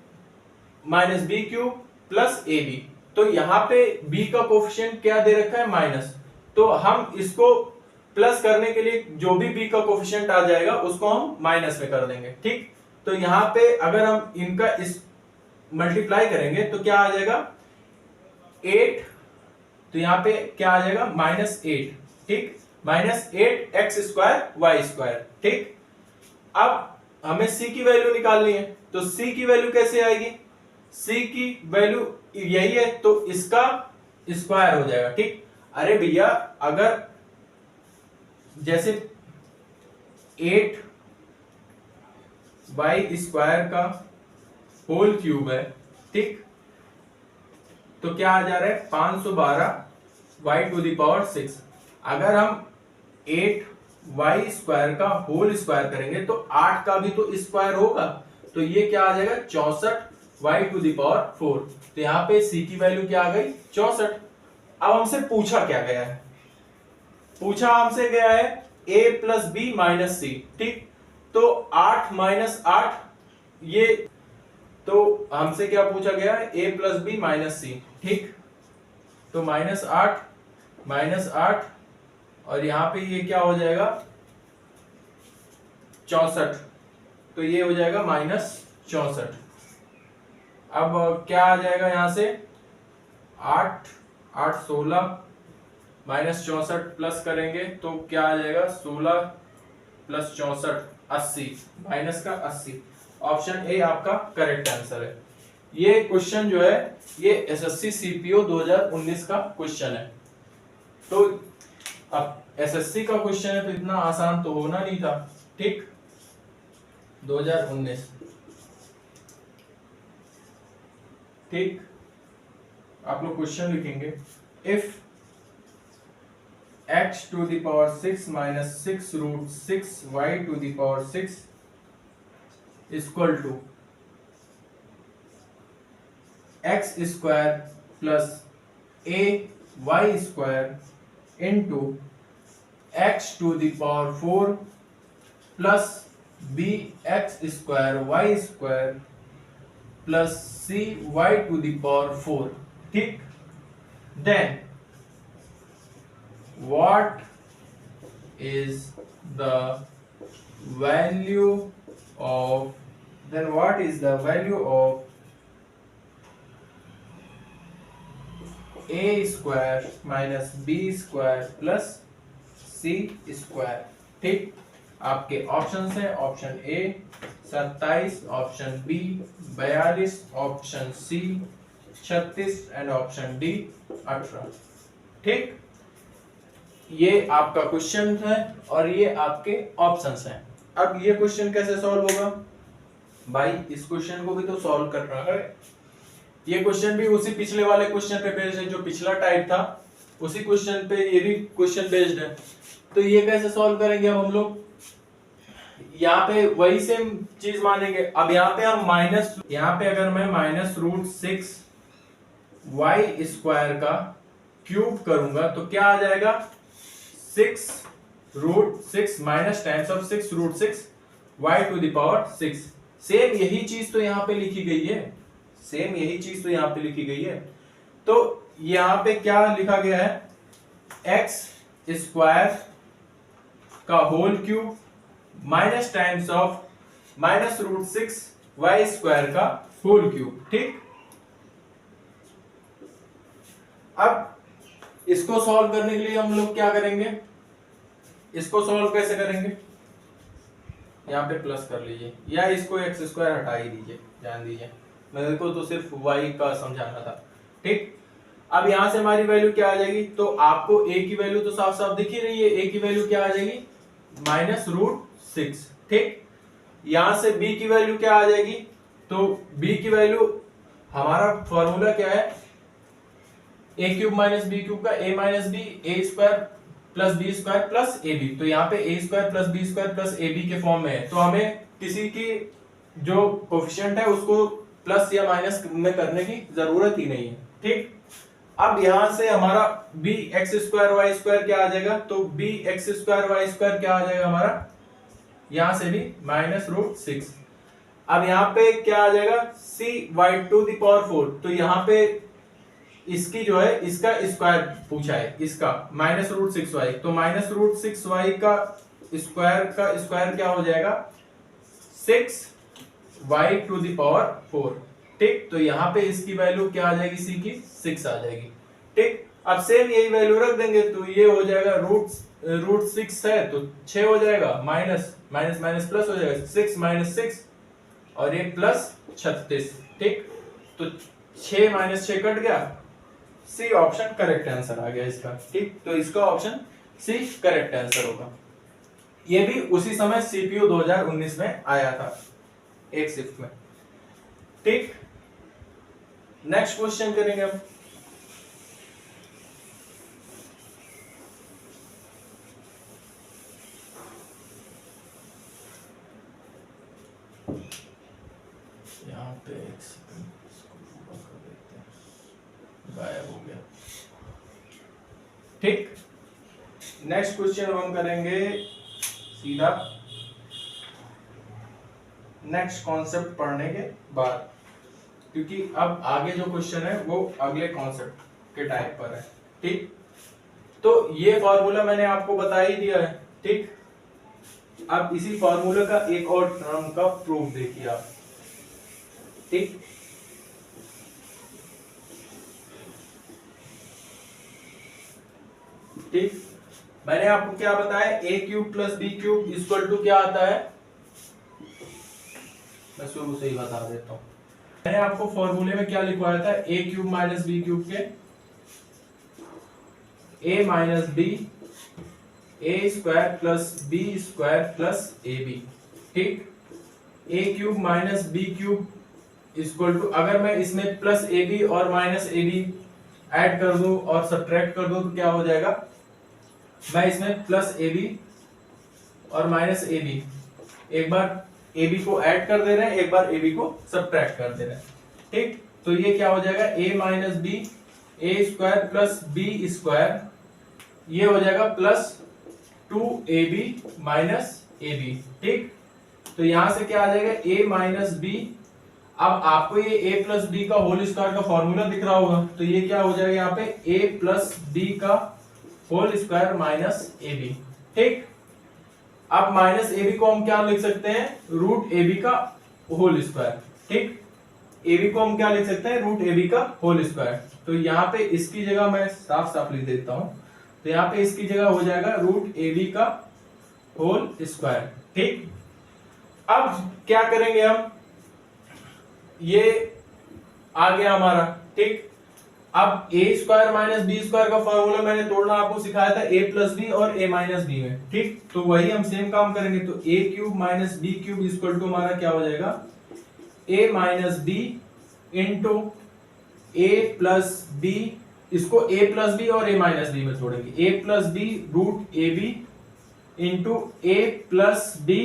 minus B cube plus A B. तो यहां पे b का कोफिशिएंट क्या दे रखा है, माइनस, तो हम इसको प्लस करने के लिए जो भी b का कोफिशिएंट आ जाएगा उसको हम माइनस में कर देंगे। ठीक, तो यहां पे अगर हम इनका इस मल्टीप्लाई करेंगे तो क्या आ जाएगा 8, तो यहां पे क्या आ जाएगा -8। ठीक, -8 एक्स स्क्वायर वाई स्क्वायर। ठीक, अब हमें c की वैल्यू निकालनी है, तो c की वैल्यू कैसे आएगी, c की वैल्यू यही है तो इसका स्क्वायर हो जाएगा। ठीक, अरे भैया अगर जैसे 8y स्क्वायर का होल क्यूब है, ठीक, तो क्या आ जा रहा है 512y टू द पावर 6। अगर हम 8y स्क्वायर का होल स्क्वायर करेंगे तो 8 का भी तो स्क्वायर होगा, तो ये क्या आ जाएगा 64y टू द पावर 4। तो यहाँ पे c की वैल्यू क्या आ गई 64। अब हमसे पूछा क्या गया है, पूछा हमसे गया है a प्लस बी माइनस सी। ठीक, तो 8 माइनस 8, ये तो हमसे क्या पूछा गया है a प्लस बी माइनस सी। ठीक, तो -8 और यहां पे ये क्या हो जाएगा 64, तो ये हो जाएगा -64। अब क्या आ जाएगा यहां से 8 16 -64 प्लस करेंगे तो क्या आ जाएगा 16 प्लस 64 80, माइनस का 80। ऑप्शन ए आपका करेक्ट आंसर है। ये क्वेश्चन जो है ये एसएससी सीपीओ 2019 का क्वेश्चन है। तो अब एसएससी का क्वेश्चन है तो इतना आसान तो होना नहीं था। ठीक, 2019। ठीक, आप लोग क्वेश्चन लिखेंगे, if x to the power 6 minus 6 root 6 y to the power 6 is equal to x square plus a y square into x to the power 4 plus b x square y square plus c y to the power 4. ठीक, then what is the value of a square minus b square plus c square। ठीक, आपके option है option A 27, option B 42, option C 36 and option D 18। ठीक, ये आपका question है और ये आपके ऑप्शंस हैं। अब ये क्वेश्चन कैसे सॉल्व होगा भाई, इस क्वेश्चन को भी तो सॉल्व करना है। ये क्वेश्चन भी उसी पिछले वाले क्वेश्चन पे बेस्ड है, जो पिछला टाइप था उसी क्वेश्चन पे ये भी क्वेश्चन बेस्ड है। तो ये कैसे सॉल्व करेंगे अब हम लोग, यहाँ पे वही सेम चीज मानेंगे। अब यहाँ पे हम यहाँ पे अगर मैं -√6 y स्क्वायर का क्यूब करूंगा तो क्या आ जाएगा, 6√6 minus times of 6√6 y to the power 6। Same यही चीज तो यहाँ पे लिखी गई है, सेम यही चीज तो यहाँ पे लिखी गई है। तो यहाँ पे क्या लिखा गया है, x स्क्वायर का whole cube minus times of -√6 y square का होल क्यूब। ठीक, अब इसको सॉल्व करने के लिए हम लोग क्या करेंगे, इसको सॉल्व कैसे करेंगे, यहाँ पे प्लस कर लीजिए या इसको x स्क्वायर हटा ही दीजिए, ध्यान दीजिए मेरे को तो सिर्फ y का समझाना था। ठीक, अब यहां से हमारी वैल्यू क्या आ जाएगी, तो आपको a की वैल्यू तो साफ साफ दिख ही रही है, a की वैल्यू क्या आ जाएगी -√6। ठीक, यहां से b की वैल्यू क्या आ जाएगी, तो b की वैल्यू हमारा फॉर्मूला क्या है, a³ माइनस b³ का a minus b a square plus b square plus ab। तो यहाँ पे a square plus b square plus ab के फॉर्म में है, तो हमें किसी की जो कोफिशिएंट है उसको प्लस या माइनस में करने की जरूरत ही नहीं है। ठीक, अब यहां से हमारा bx स्क्वायर y स्क्वायर क्या आ जाएगा, तो bx स्क्वायर y स्क्वायर क्या आ जाएगा हमारा, यहां से भी -√6। अब यहाँ पे क्या आ जाएगा, cy टू द पावर 4। तो यहाँ पे इसकी जो है इसका स्क्वायर पूछा है, इसका -√6y, तो -√6y का स्क्वायर क्या हो जाएगा, 6y टू द पावर 4। ठीक, तो यहाँ पे इसकी वैल्यू क्या आ जाएगी, सी की 6 आ जाएगी। ठीक, अब सेम यही वैल्यू रख देंगे तो ये हो जाएगा √6 है तो 6 हो जाएगा, माइनस माइनस माइनस प्लस हो जाएगा, 6 - 6 और ये प्लस 36। ठीक, तो 6 - 6 कट गया, सी ऑप्शन करेक्ट आंसर आ गया इसका। ठीक, तो इसका ऑप्शन सी करेक्ट आंसर होगा। ये भी उसी समय सीपीयू 2019 में आया था, एक शिफ्ट में। ठीक, नेक्स्ट क्वेश्चन करेंगे हम। यहाँ पे एक सेकंड इसको पूरा कर देते हैं, गायब हो गया। ठीक, नेक्स्ट क्वेश्चन हम करेंगे सीधा नेक्स्ट कॉन्सेप्ट पढ़ने के बाद, क्योंकि अब आगे जो क्वेश्चन है वो अगले कॉन्सेप्ट के टाइप पर है। ठीक, तो ये फॉर्मूला मैंने आपको बता ही दिया है। ठीक, अब इसी फॉर्मूला का एक और टर्म का प्रूफ देखिए आप। ठीक, ठीक, मैंने आपको क्या बताया, a³ + b³ इक्वल टू क्या आता है, मैं शुरू से ही बता देता हूं। मैंने आपको फॉर्मूले में क्या लिखवाया था, a³ - b³ के a minus b a square plus b square plus ab। ठीक, a³ - b³ इक्वल टू, अगर मैं इसमें प्लस ab और माइनस ab ऐड कर दूं और सब्ट्रैक्ट कर दूं तो क्या हो जाएगा, मैं इसमें प्लस ab और माइनस ab, एक बार ab को ऐड कर दे रहे हैं, एक बार ab को सब्ट्रैक्ट कर दे रहे हैं। ठीक, तो ये क्या हो जाएगा, a minus b a square plus b square, ये हो जाएगा प्लस 2ab माइनस ab। ठीक, तो यहां से क्या आ जाएगा, a माइनस b। अब आपको ये a प्लस b का होल स्क्वायर का फॉर्मूला दिख रहा होगा, तो ये क्या हो जाएगा यहाँ पे a प्लस b का होल स्क्वायर माइनस ab। ठीक, अब माइनस ab को हम क्या लिख सकते हैं, √ab का होल स्क्वायर। ठीक, ab को हम क्या लिख सकते हैं, √ab का होल स्क्वायर। तो यहाँ पे इसकी जगह मैं साफ साफ लिख देता हूं, तो यहाँ पे इसकी जगह हो जाएगा √ab का होल स्क्वायर। ठीक, अब क्या करेंगे हम, ये आ गया हमारा। ठीक, अब ए स्क्वायर माइनस बी स्क्वायर का फॉर्मूला मैंने तोड़ना आपको सिखाया था ए प्लस बी और ए माइनस बी में। ठीक, तो वही हम सेम काम करेंगे। तो a cube minus B cube equal to हमारा क्या हो जाएगा, a minus b into a plus b, इसको ए प्लस बी और ए माइनस बी में तोड़ेंगे, a plus b root a b into a plus b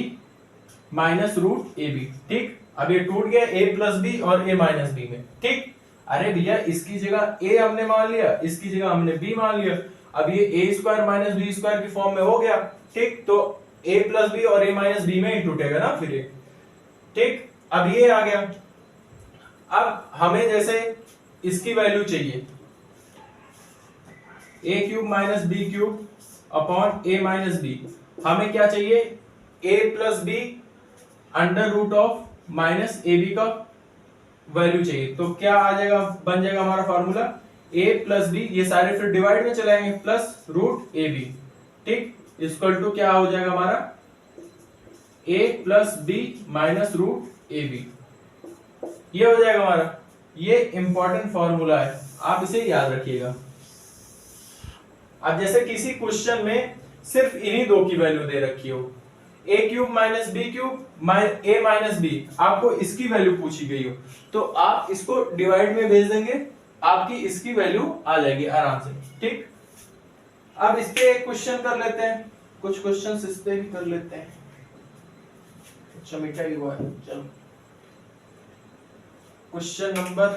minus root a B. ठीक, अब ये टूट गया ए प्लस बी और ए माइनस बी में। ठीक, अरे भैया इसकी जगह ए हमने मान लिया, इसकी जगह हमने बी मान लिया, अब ये ए स्क्वायर माइनस बी स्क्वायर की फॉर्म में हो गया। ठीक, तो ए प्लस बी और ए माइनस बी में ही टूटेगा ना फिर ये। ठीक, अब ये आ गया। अब हमें जैसे इसकी वैल्यू चाहिए a cube minus B cube upon a minus b, हमें क्या चाहिए, a plus b under root of minus a b का वैल्यू चाहिए। तो क्या आ जाएगा, बन जाएगा हमारा फॉर्मूला ए प्लस बी, ये सारे फिर डिवाइड में चलाएंगे, प्लस रूट ए बी। ठीक, इक्वल टू क्या हो जाएगा हमारा a plus b minus root a b, ये हो जाएगा हमारा। ये इंपॉर्टेंट फॉर्मूला है, आप इसे याद रखिएगा। अब जैसे किसी क्वेश्चन में सिर्फ इन्हीं दो की वैल्यू दे रखी हो, ए क्यूब माइनस बी क्यूब ए माइनस बी, आपको इसकी वैल्यू पूछी गई हो, तो आप इसको डिवाइड में भेज देंगे, आपकी इसकी वैल्यू आ जाएगी आराम से। ठीक, अब इस पे एक क्वेश्चन कर लेते हैं, कुछ क्वेश्चंस इस पे भी कर लेते हैं। अच्छा मीठा ही हुआ है, चलो क्वेश्चन नंबर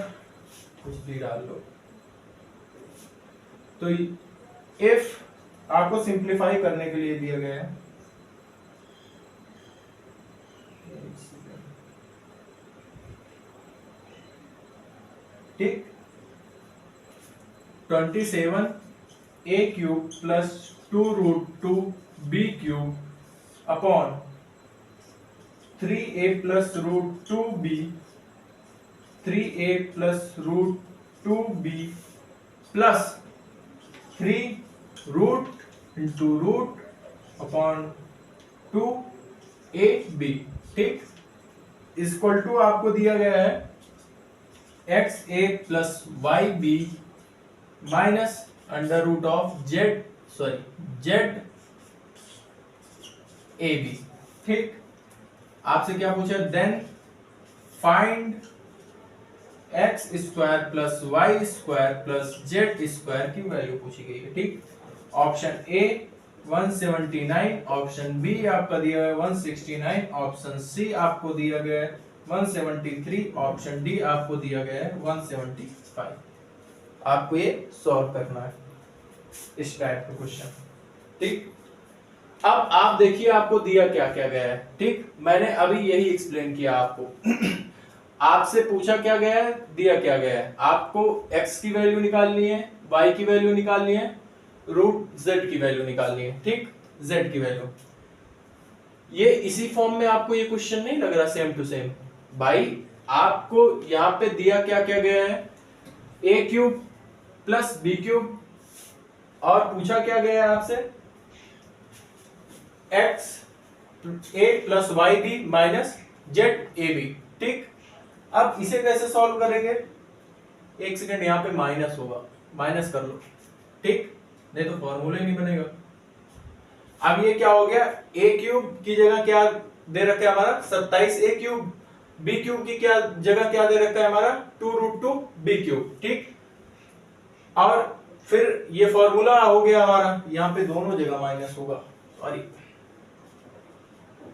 कुछ भी डाल लो। तो इफ आपको सिंप्लीफाई करने के लिए दिया गया है, ठीक, 27 a cube plus 2 root 2 b cube upon 3a plus root 2 b 3a plus root 2 b plus 3 root into root upon 2a b. ठीक, इक्वल टू आपको दिया गया है x A plus Y B minus under root of z A B. ठीक, आपसे क्या पूछा, then find x square plus Y square plus Z square की वैल्यू पूछी गई है। ठीक, ऑप्शन ए 179, ऑप्शन बी आपका दिया है 169, ऑप्शन सी आपको दिया गया है 173, ऑप्शन डी आपको दिया गया है 175। आपको ये सॉल्व करना है इस टाइप का क्वेश्चन। ठीक, अब आप देखिए आपको दिया क्या क्या गया है। ठीक, मैंने अभी यही एक्सप्लेन किया आपको। आपसे पूछा क्या गया है, दिया क्या गया है, आपको x की वैल्यू निकालनी है, y की वैल्यू निकालनी है, रूट z की वैल्यू निकालनी है। ठीक, z की वैल्यू, ये इसी फॉर्म में आपको ये क्वेश्चन नहीं लग रहा सेम टू सेम भाई। आपको यहां पे दिया क्या क्या गया है, A cube plus B cube, और पूछा क्या गया है आपसे, X A plus Y B minus Z A B. ठीक, अब इसे कैसे सॉल्व करेंगे, एक सेकंड, यहां पे माइनस होगा, माइनस कर लो। ठीक, नहीं तो फॉर्मूला ही नहीं बनेगा। अब ये क्या हो गया, ए क्यूब की जगह क्या दे रखा है हमारा 27 ए क्यूब, बी क्यूब की क्या जगह क्या दे रखा है हमारा 2 रूट 2 बी क्यूब। ठीक, और फिर ये फॉर्मूला हो गया हमारा, यहाँ पे दोनों जगह माइनस होगा, सॉरी,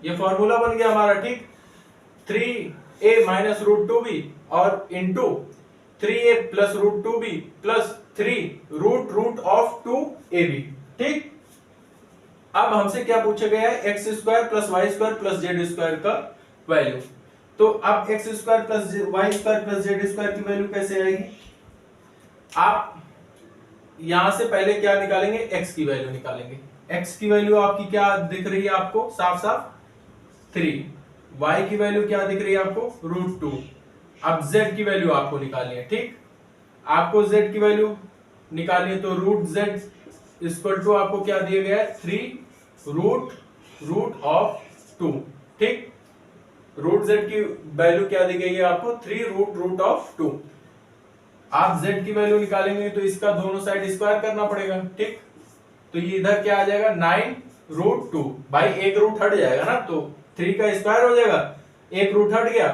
ये फॉर्मूला बन गया हमारा। ठीक, 3a माइनस रूट 2b और into 3a plus root 2b plus 3 root of 2ab। ठीक, अब हमसे क्या पूछा गया है, X square plus Y square plus Z square का वैल्यू। तो अब X square plus Y square plus Z square की वैल्यू कैसे आएगी, आप यहां से पहले क्या निकालेंगे, एक्स की वैल्यू निकालेंगे। एक्स की वैल्यू आपकी क्या दिख रही है आपको, साफ साफ 3, y की वैल्यू क्या दिख रही है आपको, रूट 2। अब z की वैल्यू आपको निकालनी है। ठीक, आपको z की वैल्यू निकालनी है, तो रूट z इक्वल टू आपको क्या दिया गया है 3 रूट रूट ऑफ 2। ठीक, रूट z की वैल्यू क्या दी गई है आपको, 3 रूट ऑफ 2। आप z की वैल्यू निकालेंगे तो इसका दोनों साइड स्क्वायर करना पड़ेगा। ठीक, तो ये इधर क्या आ जाएगा 9 रूट 2। भाई एक रूट हट जाएगा ना, तो 3 का स्क्वायर हो जाएगा, एक रूट हट गया,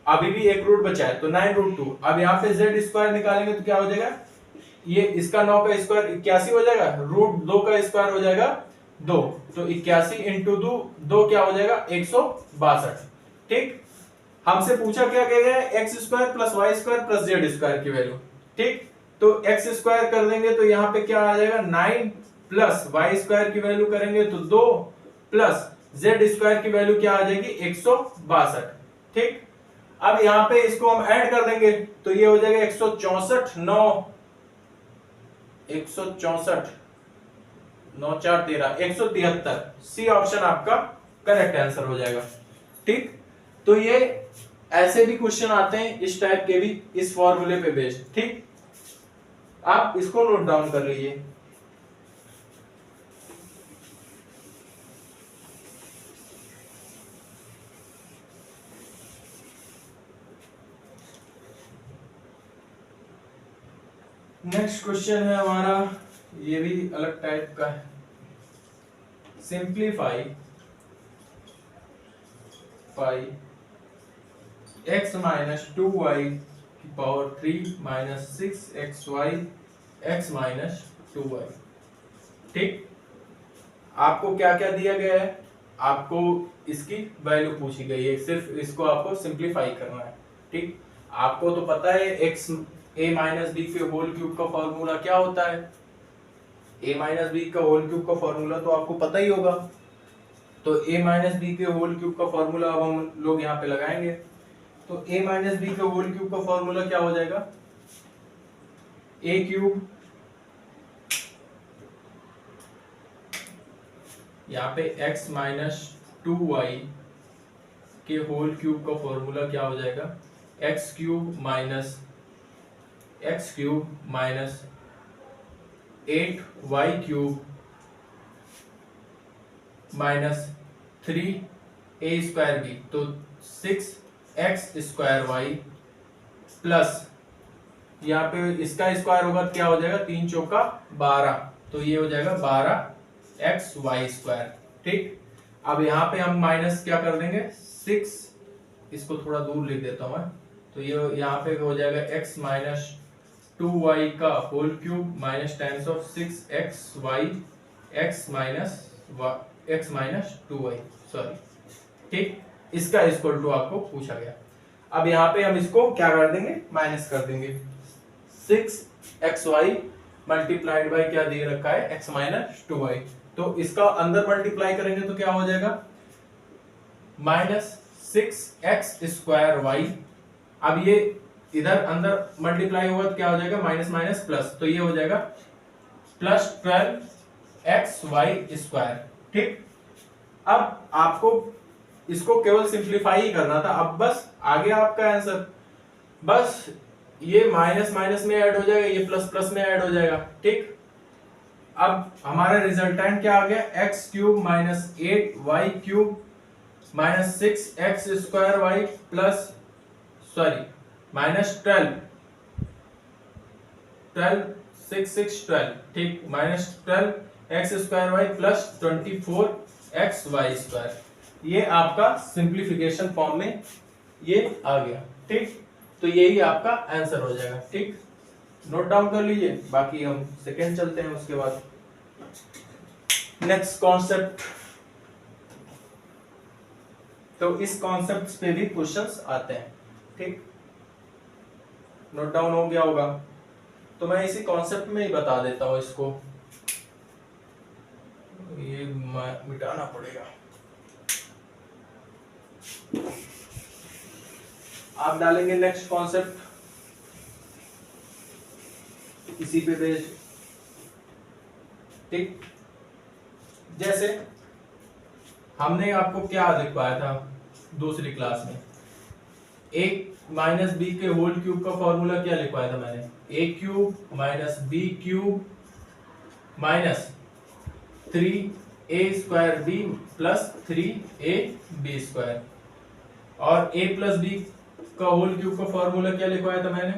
अभी भी एक रूट बचा है तो 9 रूट 2। अब यहाँ पे z स्क्वायर निकालेंगे तो क्या हो जाएगा, ये इसका 9 का स्क्वायर 81 हो जाएगा, रूट 2 का स्क्वायर हो जाएगा 2, तो 81 इंटू 2 क्या हो जाएगा 162। ठीक, हमसे पूछा क्या गया है, X square plus Y square plus Z square की वैल्यू। ठीक, तो एक्स स्क्वायर कर देंगे तो यहाँ पे क्या आ जाएगा 9 प्लस वाई स्क्वायर की वैल्यू करेंगे तो 2 प्लस जेड स्क्वायर की वैल्यू क्या आ जाएगी 162। ठीक, अब यहाँ पे इसको हम ऐड कर देंगे तो ये हो जाएगा 164 164 9 4 13 173। सी ऑप्शन आपका करेक्ट आंसर हो जाएगा। ठीक, तो ये ऐसे भी क्वेश्चन आते हैं इस टाइप के भी, इस फॉर्मूले पे बेस्ड। ठीक, आप इसको नोट डाउन कर लीजिए। नेक्स्ट क्वेश्चन है हमारा, ये भी अलग टाइप का है। सिंप्लीफाई x माइनस 2y की power 3 minus 6xy x minus 2y। ठीक, आपको क्या क्या दिया गया है, आपको इसकी वैल्यू पूछी गई है, सिर्फ इसको आपको सिंप्लीफाई करना है। ठीक, आपको तो पता है x a माइनस बी के होल क्यूब का फॉर्मूला क्या होता है, a माइनस बी का होल क्यूब का फॉर्मूला तो आपको पता ही होगा। तो a माइनस बी के होल क्यूब का फॉर्मूला अब हम लोग यहाँ पे लगाएंगे, तो a माइनस बी के होल क्यूब का फॉर्मूला क्या हो जाएगा, a क्यूब, यहाँ पे x माइनस 2y के होल क्यूब का फॉर्मूला क्या हो जाएगा, x cube minus 8y cube minus 3a square B, तो 6x स्क्वायर y प्लस यहाँ पे इसका स्क्वायर होगा तो क्या हो जाएगा 3 चौका 12, तो ये हो जाएगा 12xy स्क्वायर। ठीक, अब यहाँ पे हम माइनस क्या कर देंगे 6, इसको थोड़ा दूर लिख देता हूं मैं, तो ये यहाँ पे हो जाएगा x माइनस 2y का whole cube minus times of 6xy x minus 2y, sorry. ठीक, इसका इक्वल टू आपको पूछा गया। अब यहाँ पे हम इसको क्या कर देंगे, माइनस कर देंगे, 6xy मल्टीप्लाइड बाय क्या दिए रखा है x माइनस 2y, तो इसका अंदर मल्टीप्लाई करेंगे तो क्या हो जाएगा माइनस 6x स्क्वायर y। अब ये इधर अंदर मल्टीप्लाई होगा तो क्या हो जाएगा माइनस माइनस प्लस, तो ये हो जाएगा प्लस 12xy स्क्वायर। ठीक, अब आपको इसको केवल सिंप्लीफाई ही करना था, अब बस आगे आपका आंसर, बस ये माइनस माइनस में ऐड हो जाएगा, ये प्लस प्लस में ऐड हो जाएगा। ठीक, अब हमारा रिजल्टेंट क्या आ गया, x cube minus 8y cube minus 6x square y plus minus 12 ठीक, minus 12x square y plus 24xy square. ये आपका सिंप्लीफिकेशन फॉर्म में ये आ गया। ठीक, तो यही आपका आंसर हो जाएगा। ठीक, नोट डाउन कर लीजिए, बाकी हम सेकेंड चलते हैं उसके बाद। नेक्स्ट कॉन्सेप्ट, तो इस कॉन्सेप्ट पे भी क्वेश्चंस आते हैं। ठीक, नोट डाउन हो गया होगा, तो मैं इसी कॉन्सेप्ट में ही बता देता हूं इसको, ये मिटाना पड़ेगा। आप डालेंगे नेक्स्ट कॉन्सेप्ट इसी पे बेस्ड। ठीक, जैसे हमने आपको क्या लिखवाया था दूसरी क्लास में, a माइनस बी के होल क्यूब का फॉर्मूला क्या लिखवाया था मैंने, a cube minus B cube minus 3 A square B plus 3ab²। और a प्लस बी का होल क्यूब का फॉर्मूला क्या लिखवाया था मैंने,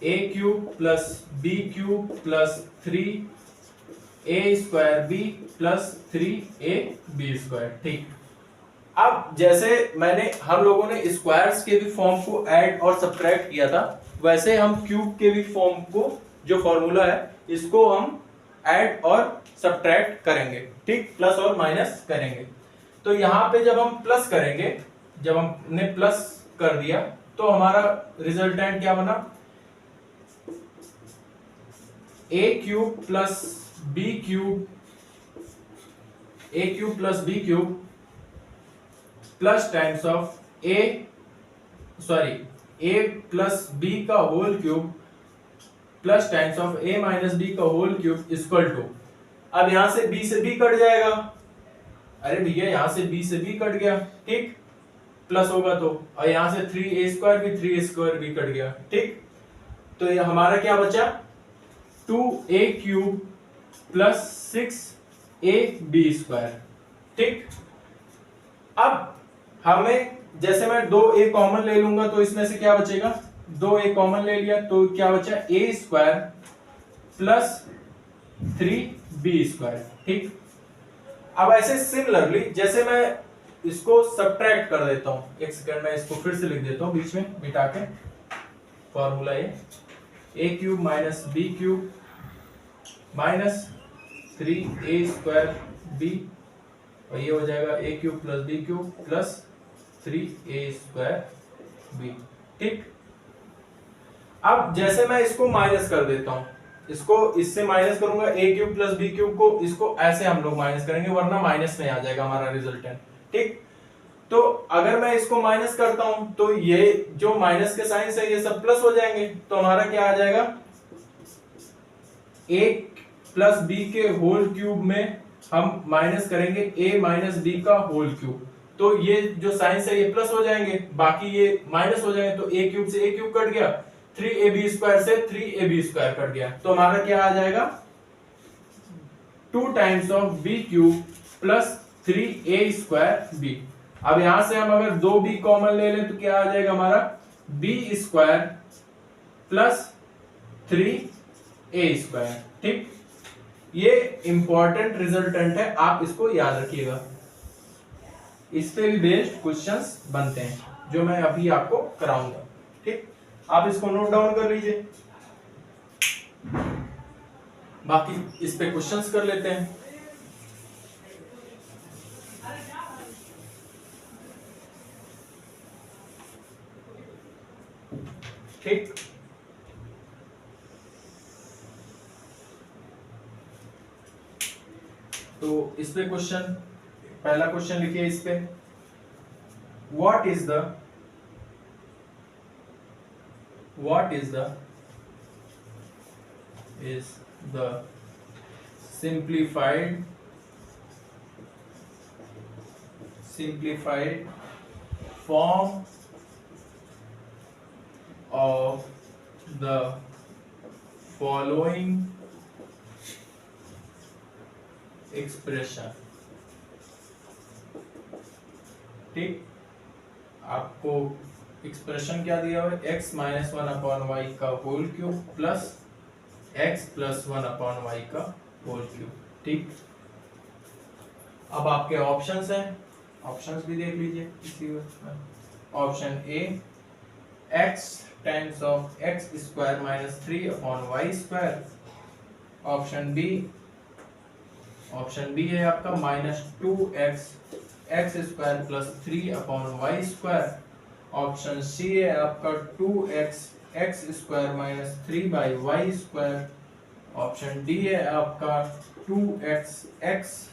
a cube plus b cube plus 3a²b plus 3ab²। ठीक, अब जैसे हम लोगों ने स्क्वायर्स के भी फॉर्म को ऐड और सब्ट्रैक्ट किया था, वैसे हम क्यूब के भी फॉर्म को, जो फॉर्मूला है, इसको हम ऐड और सब्ट्रैक्ट करेंगे। ठीक, प्लस और माइनस करेंगे। तो यहाँ पे जब हम प्लस करेंगे, जब हमने प्लस कर दिया तो हमारा रिजल्टेंट क्या बना, a cube plus b cube, a cube plus b cube plus times of a plus b का whole cube plus times of a minus b का होल क्यूब इक्वल टू, अब यहां से b से b कट जाएगा, अरे भैया यहां से b से b कट गया, ठीक, प्लस होगा तो, और यहां से 3a² भी कट गया। ठीक, तो ये हमारा क्या बचा, 2a क्यूब प्लस 6ab²। ठीक, अब हमें, जैसे मैं 2a कॉमन ले लूंगा तो इसमें से क्या बचेगा, 2a कॉमन ले लिया तो क्या बचा, a² प्लस 3b²। ठीक, अब ऐसे सिमिलरली जैसे मैं इसको सब्ट्रैक्ट कर देता हूं, एक सेकंड मैं इसको फिर से लिख देता हूं बीच में मिटा के, फॉर्मूला ये a cube minus b cube minus 3a²b, और ये हो जाएगा a cube plus b cube plus 3a²b। ठीक, अब जैसे मैं इसको माइनस कर देता हूं, इसको इससे माइनस करूंगा, a cube plus b cube को, इसको ऐसे हम लोग माइनस करेंगे वरना माइनस में आ जाएगा हमारा रिजल्टेंट। ठीक, तो अगर मैं इसको माइनस करता हूं तो ये जो माइनस के साइन है ये सब प्लस हो जाएंगे, तो हमारा क्या आ जाएगा, a प्लस b के होल क्यूब में हम माइनस करेंगे a माइनस b का होल क्यूब, तो ये जो साइन है ये प्लस हो जाएंगे, बाकी ये माइनस हो जाएंगे, तो a क्यूब से a क्यूब कट गया, 3ab² से 3ab² कट गया, तो हमारा क्या आ जाएगा, 2 times of b cube plus 3a²b। अब यहां से हम अगर 2b कॉमन ले लें तो क्या आ जाएगा हमारा, b² प्लस 3a²। ठीक, ये इंपॉर्टेंट रिजल्टेंट है, आप इसको याद रखिएगा, इस पे भी बेस्ड क्वेश्चंस बनते हैं जो मैं अभी आपको कराऊंगा। ठीक, आप इसको नोट डाउन कर लीजिए, बाकी इस पे क्वेश्चंस कर लेते हैं। ठीक, तो इस पे क्वेश्चन, पहला क्वेश्चन लिखिए इस पे, what is the simplified form of the following expression। ठीक, आपको एक्सप्रेशन क्या दिया हुआ है, x माइनस 1/y का whole cube plus x plus 1/y का होल क्यूब। ठीक, अब आपके ऑप्शंस हैं, ऑप्शंस भी देख लीजिए इसी में। Option A x times of x² minus 3/y²। Option B है आपका -2x x² plus 3/y²। Option C है आपका 2x x² minus 3/y²। Option D है आपका 2x x²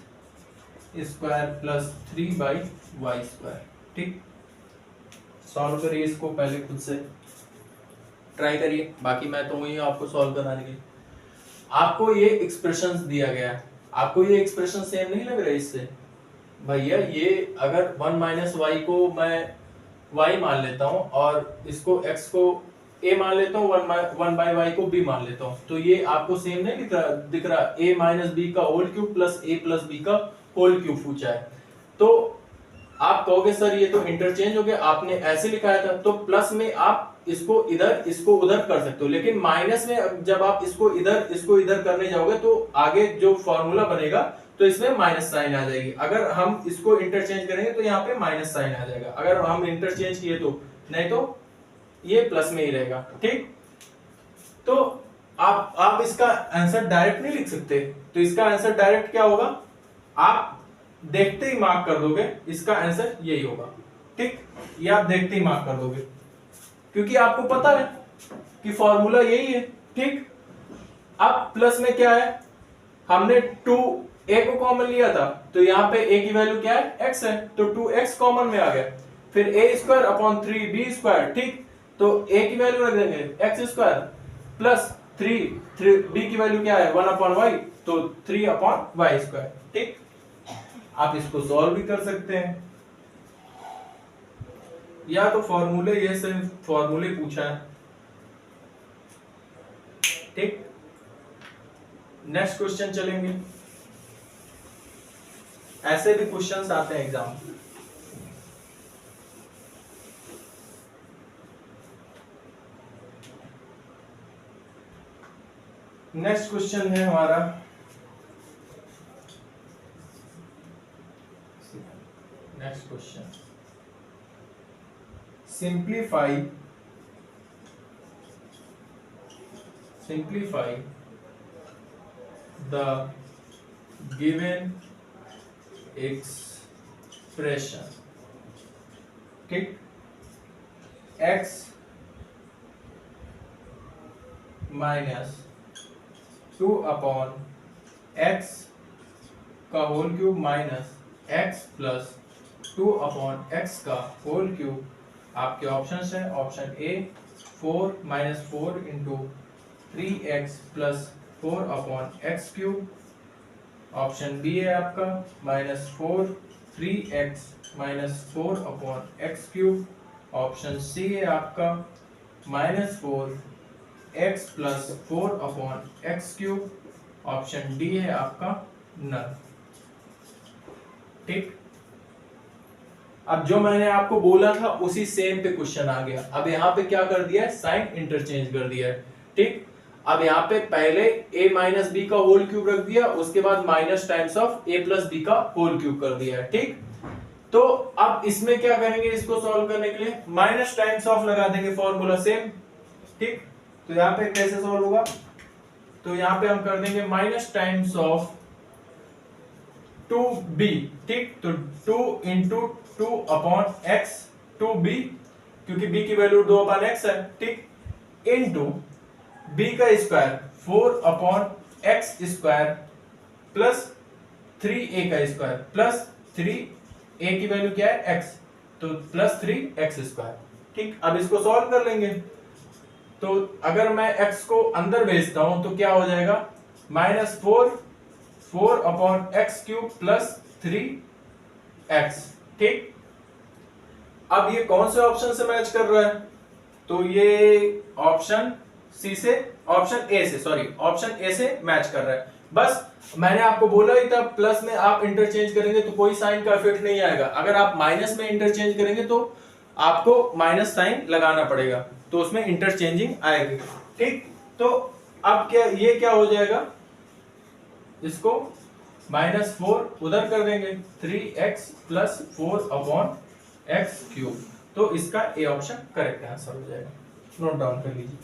प्लस 3/y²। ठीक, सॉल्व करिए इसको, पहले खुद से ट्राई करिए, बाकी मैं तो वही आपको सॉल्व कराने के लिए। आपको ये एक्सप्रेशंस दिया गया है, आपको ये एक्सप्रेशन सेम नहीं लग रहा है इससे, भैया ये अगर 1 माइनस वाई को मैं y मान लेता हूं और इसको x को ए मान लेता हूँ, 1/y को b मान लेता हूँ, तो ये आपको सेम नहीं दिख रहा a माइनस बी का whole cube plus a plus B का होल क्यूब पूछा है। तो आप कहोगे सर ये तो इंटरचेंज हो गया, आपने ऐसे लिखाया था, तो प्लस में आप इसको इधर इसको उधर कर सकते हो, लेकिन माइनस में जब आप इसको इधर करने जाओगे तो आगे जो फॉर्मूला बनेगा तो इसमें माइनस साइन आ जाएगी। अगर हम इसको इंटरचेंज करेंगे तो यहाँ पे माइनस साइन आ जाएगा, अगर हम इंटरचेंज किए तो, नहीं तो ये प्लस में ही रहेगा। ठीक, तो आप इसका आंसर डायरेक्ट नहीं लिख सकते, तो इसका आंसर डायरेक्ट क्या होगा, आप देखते ही मार्क कर दोगे, इसका आंसर यही होगा। ठीक, ये आप देखते ही मार्क कर दोगे, क्योंकि आपको पता है कि फॉर्मूला यही है। ठीक, अब प्लस में क्या है, हमने 2a को कॉमन लिया था, तो यहाँ पे a की वैल्यू क्या है, x है, तो 2x कॉमन में आ गया, फिर a square upon 3b square. ठीक, तो a की वैल्यू रख देंगे x स्क्वायर प्लस 3b की वैल्यू क्या है 1 अपॉन y, तो 3 अपॉन y स्क्वायर। ठीक, आप इसको सॉल्व भी कर सकते हैं, या तो फॉर्मूले, ये सिर्फ फॉर्मूले पूछा है। ठीक, नेक्स्ट क्वेश्चन चलेंगे, ऐसे भी क्वेश्चंस आते हैं एग्जाम। नेक्स्ट क्वेश्चन है हमारा next question, simplify the given expression। ठीक, x माइनस 2 अपॉन x का whole cube minus x plus 2 upon x का होल क्यूब। आपके ऑप्शंस हैं, option A 4 minus 4 into 3x plus 4 upon X cube, option B है आपका -4 3x minus 4 upon X cube, option C है आपका -4 x plus 4 upon X cube, option D है आपका नल। ठीक, अब जो मैंने आपको बोला था उसी सेम पे क्वेश्चन आ गया। अब यहाँ पे क्या कर दिया है, साइन इंटरचेंज कर दिया है। ठीक, अब यहाँ पे पहले a माइनस बी का होल क्यूब रख दिया, उसके बाद minus times of a plus B का होल क्यूब कर दिया है। ठीक, तो अब इसमें क्या करेंगे, इसको सॉल्व करने के लिए माइनस टाइम्स ऑफ लगा देंगे, फॉर्मूला सेम। ठीक, तो यहाँ पे कैसे सॉल्व होगा, तो यहाँ पे हम कर देंगे माइनस टाइम्स ऑफ 2b। ठीक, तो 2 इंटू 2 अपॉन एक्स 2b, क्योंकि b की वैल्यू 2 अपॉन एक्स है। ठीक, इंटू b का square 4 upon x square plus 3a का स्क्वायर प्लस 3a की वैल्यू क्या है x, तो प्लस 3x स्क्वायर। ठीक, अब इसको सॉल्व कर लेंगे, तो अगर मैं x को अंदर भेजता हूं तो क्या हो जाएगा, -4 upon X cube plus 3x। ठीक, अब ये कौन से ऑप्शन से मैच कर रहा है, तो ये ऑप्शन सी से, ऑप्शन ए से मैच कर रहा है। बस मैंने आपको बोला ही था, प्लस में आप इंटरचेंज करेंगे तो कोई साइन का इफेक्ट नहीं आएगा, अगर आप माइनस में इंटरचेंज करेंगे तो आपको माइनस साइन लगाना पड़ेगा, तो उसमें इंटरचेंजिंग आएगी। ठीक, तो अब क्या, ये क्या हो जाएगा, इसको -4 उधर कर देंगे, 3x plus 4 upon X cube, तो इसका ए ऑप्शन करेक्ट आंसर हो जाएगा। नोट डाउन कर लीजिए।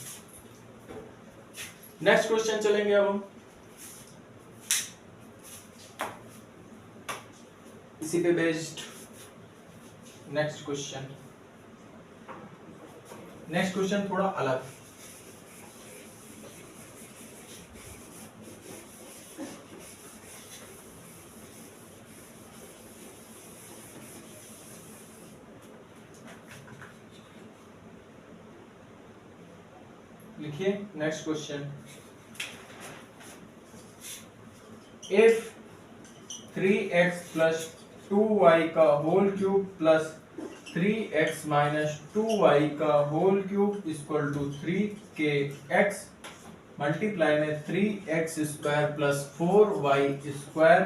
नेक्स्ट क्वेश्चन चलेंगे अब हम, इसी पे बेस्ड नेक्स्ट क्वेश्चन थोड़ा अलग। लिखिए next question, if 3x plus 2y का whole cube plus 3x minus 2y का whole cube equal to 3kx multiply में 3x square plus 4y square,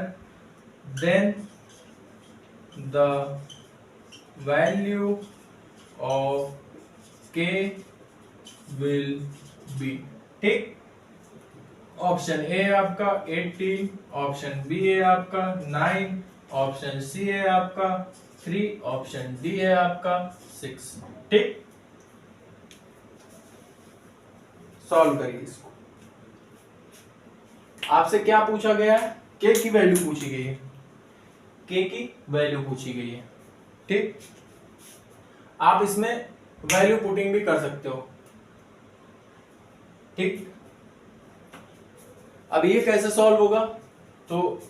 then the value of k will be. ठीक, option A है आपका 18, option B है आपका 9, option C है आपका 3, ऑप्शन डी है आपका 6। ठीक, सॉल्व करिए इसको। आपसे क्या पूछा गया है? के की वैल्यू पूछी गई है, के की वैल्यू पूछी गई है। ठीक, आप इसमें वैल्यू पुटिंग भी कर सकते हो। ठीक, अब ये कैसे सॉल्व होगा? तो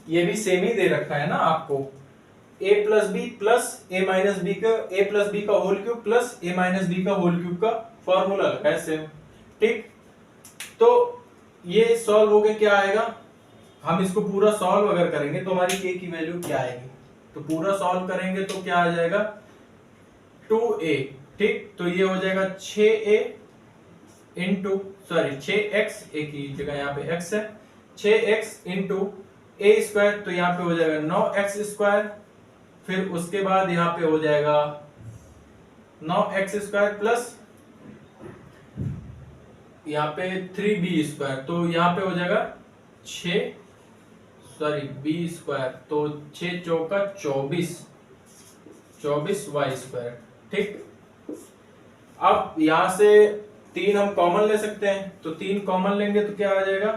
ये भी सेम ही दे रखा है ना आपको, a plus B plus A minus B का a प्लस बी का whole cube plus A minus B का होल क्यूब का फॉर्मूला है सेम। ठीक, तो ये सॉल्व होके क्या आएगा? हम इसको पूरा सॉल्व अगर करेंगे तो हमारी k की वैल्यू क्या आएगी? तो पूरा सॉल्व करेंगे तो क्या आ जाएगा? 2a। ठीक, तो ये हो जाएगा 6a इंटू 6x, a की जगह यहाँ पे x है, 6x इंटू a स्क्वायर, तो यहाँ पे हो जाएगा 9x स्क्वायर, फिर उसके बाद यहाँ पे हो जाएगा 9x स्क्वायर प्लस यहाँ पे 3b स्क्वायर, तो यहाँ पे हो जाएगा b स्क्वायर, तो 6 चौका 24y स्क्वायर। ठीक, अब यहाँ से 3 हम कॉमन ले सकते हैं, तो 3 कॉमन लेंगे तो क्या आ जाएगा?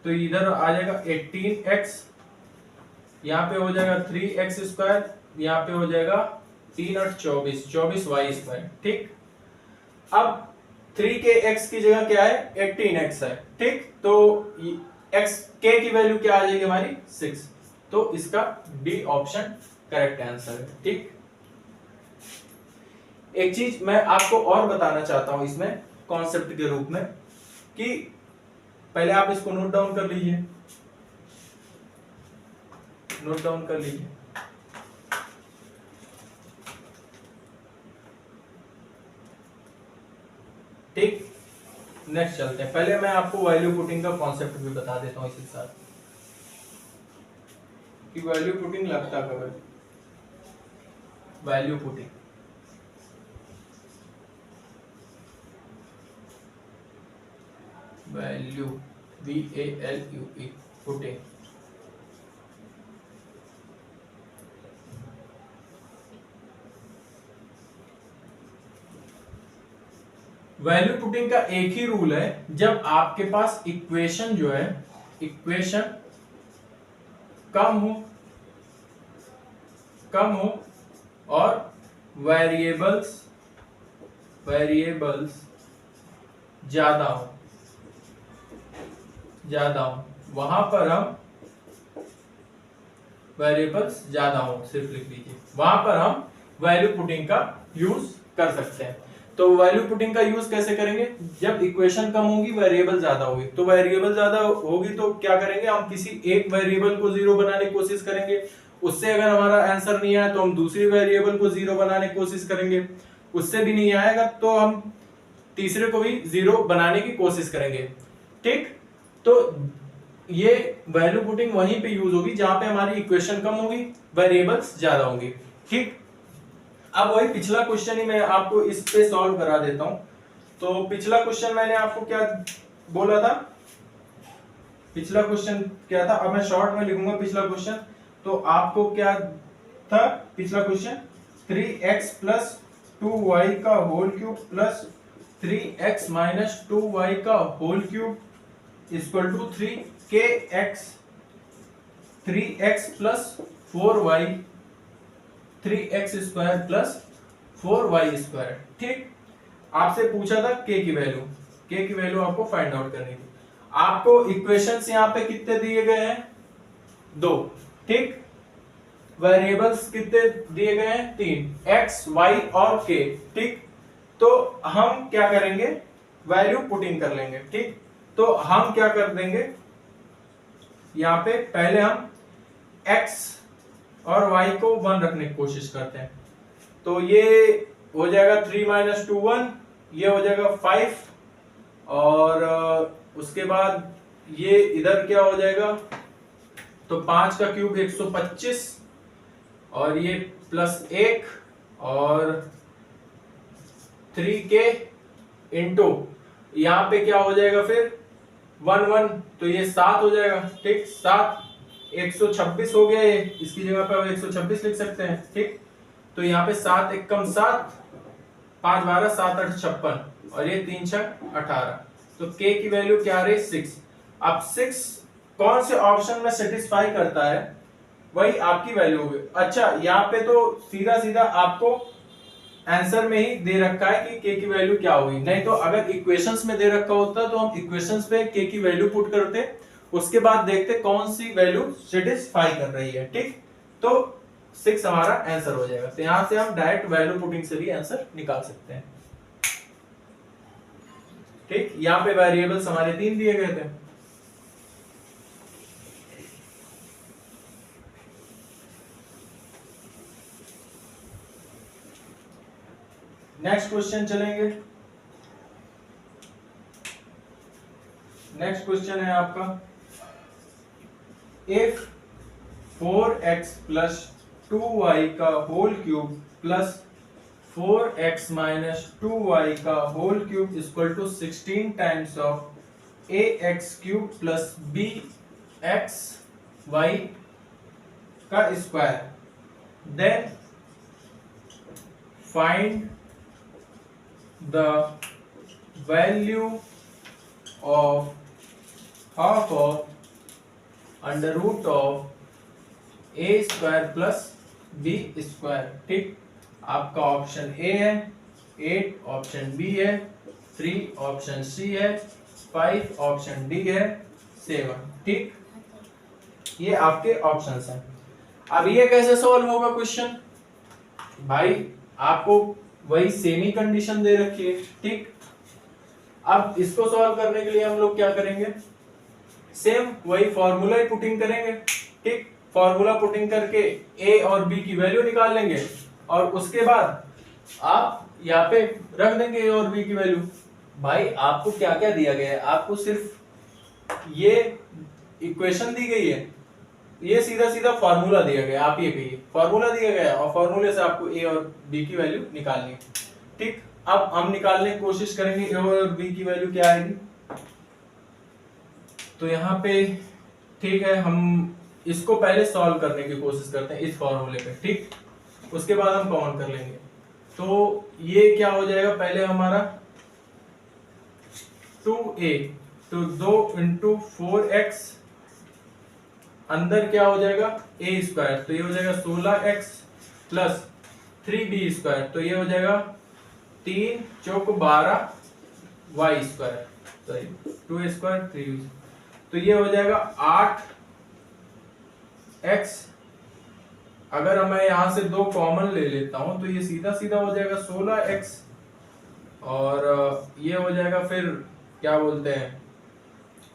तो इधर आ जाएगा 18x, यहाँ पे हो जाएगा 3x स्क्वायर, यहाँ पे हो जाएगा 3 और 24y स्क्वायर। ठीक, अब 3 के x की जगह क्या है? 18x है। ठीक, तो x k की वैल्यू क्या आ जाएगी हमारी? 6, तो इसका डी ऑप्शन करेक्ट आंसर है। ठीक, एक चीज मैं आपको और बताना चाहता हूं इसमें कॉन्सेप्ट के रूप में, कि पहले आप इसको नोट डाउन कर लीजिए, नोट डाउन कर लीजिए। ठीक, नेक्स्ट चलते हैं। पहले मैं आपको वैल्यू पुटिंग का कॉन्सेप्ट भी बता देता हूं इसी साथ, कि वैल्यू पुटिंग लगता कब है। Value putting, value VALUE putting, value putting का एक ही रूल है, जब आपके पास इक्वेशन जो है, इक्वेशन कम हो और वेरिएबल्स ज्यादा हो, वहां पर हम वेरिएबल्स ज्यादा हो, सिर्फ लिख लीजिए, वहां पर हम वैल्यू पुटिंग का यूज कर सकते हैं। तो वैल्यू पुटिंग का यूज कैसे करेंगे? जब इक्वेशन कम होगी, वेरिएबल ज्यादा होगी, तो वेरिएबल ज्यादा होगी तो क्या करेंगे? हम किसी एक वेरिएबल को जीरो बनाने की कोशिश करेंगे, उससे अगर हमारा आंसर नहीं आया तो हम दूसरी वेरिएबल को जीरो बनाने की कोशिश करेंगे, उससे भी नहीं आएगा तो हम तीसरे को भी जीरो बनाने की कोशिश करेंगे। ठीक, तो ये वैल्यू पुटिंग वहीं पे यूज होगी जहां पे हमारी इक्वेशन कम होगी, वेरिएबल्स ज्यादा होंगी। ठीक, अब वही पिछला क्वेश्चन ही मैं आपको इस पे सॉल्व करा देता हूं। तो पिछला क्वेश्चन मैंने आपको क्या बोला था? पिछला क्वेश्चन क्या था? अब मैं शॉर्ट में लिखूंगा पिछला क्वेश्चन। तो आपको क्या था पिछला क्वेश्चन? 3x प्लस 2y का whole cube plus 3x minus 2y का whole cube equal to 3kx, 3x plus 4y, 3x square plus 4y square. ठीक, आपसे पूछा था k की वैल्यू, k की वैल्यू आपको फाइंड आउट करनी थी। आपको इक्वेशंस यहाँ पे कितने दिए गए हैं? 2। ठीक, वेरिएबल्स कितने दिए गए हैं? 3, x, y और k। ठीक, तो हम क्या करेंगे? वैल्यू पुटिंग कर लेंगे। ठीक, तो हम क्या कर देंगे? यहाँ पे पहले हम x और y को 1 रखने की कोशिश करते हैं। तो ये हो जाएगा 3 - 2 1, ये हो जाएगा 5, और उसके बाद ये इधर क्या हो जाएगा, तो 5 का क्यूब 125, और ये +1 और 3k इंटू यहाँ पे क्या हो जाएगा फिर 1 1, तो ये 7 हो जाएगा। ठीक, 7 126 हो गया, ये इसकी जगह पे हम 126 लिख सकते हैं। ठीक, तो यहाँ पे 7 एकम 7, 5 12 7 8 56, और ये 3 6 18, तो k की वैल्यू क्या आ रही है 6। अब 6 कौन से ऑप्शन में सेटिस्फाई करता है वही आपकी वैल्यू होगी। अच्छा, यहाँ पे तो सीधा सीधा आपको आंसर में ही दे रखा है कि k की वैल्यू क्या होगी, नहीं तो अगर इक्वेशंस में दे रखा होता तो हम इक्वेशंस पे k की वैल्यू पुट करते, उसके बाद देखते कौन सी वैल्यू सेटिस्फाई कर रही है। ठीक, तो 6 हमारा आंसर हो जाएगा। तो यहां से हम डायरेक्ट वैल्यू पुटिंग से भी आंसर निकाल सकते हैं। ठीक, यहाँ पे वेरिएबल्स हमारे 3 दिए गए थे। नेक्स्ट क्वेश्चन चलेंगे। नेक्स्ट क्वेश्चन है आपका, इफ 4x + 2y का whole cube plus 4x - 2y का whole cube equal to 16 times of ax³ plus bxy का square, then find the value of half of √of a² plus b²। ठीक, आपका option A है 8, option B है 3, option C है 5, option D है 7। ठीक, ये आपके ऑप्शंस हैं। अब ये कैसे सॉल्व होगा क्वेश्चन, भाई आपको वही सेमी कंडीशन दे रखी है। ठीक, अब इसको सॉल्व करने के लिए हम लोग क्या करेंगे, सेम वही फॉर्मूला ही पुटिंग करेंगे। ठीक, फॉर्मूला पुटिंग करके a और b की वैल्यू निकाल लेंगे, और उसके बाद आप यहाँ पे रख देंगे a और b की वैल्यू। भाई आपको क्या क्या दिया गया है, आपको सिर्फ ये इक्वेशन दी गई है, ये सीधा सीधा फॉर्मूला दिया गया, आप ये कहिए फॉर्मूला दिया गया, और फॉर्मूले से आपको ए और बी की वैल्यू निकालनी है। ठीक, अब हम निकालने की कोशिश करेंगे ए और बी की वैल्यू क्या आएगी। तो यहाँ पे ठीक है, हम इसको पहले सॉल्व करने की कोशिश करते हैं इस फॉर्मूले पे। ठीक, उसके बाद हम कॉमन कर लेंगे। तो ये क्या हो जाएगा, पहले हमारा 2a, तो 2 × 4x, अंदर क्या हो जाएगा a², तो ये हो जाएगा 16x प्लस 3b², तो ये हो जाएगा 3 चौक 12 y², सॉरी 2a² 3b, तो ये हो जाएगा 8x। अगर मैं यहां से 2 कॉमन ले लेता हूं तो ये सीधा सीधा हो जाएगा 16x, और ये हो जाएगा फिर क्या बोलते हैं,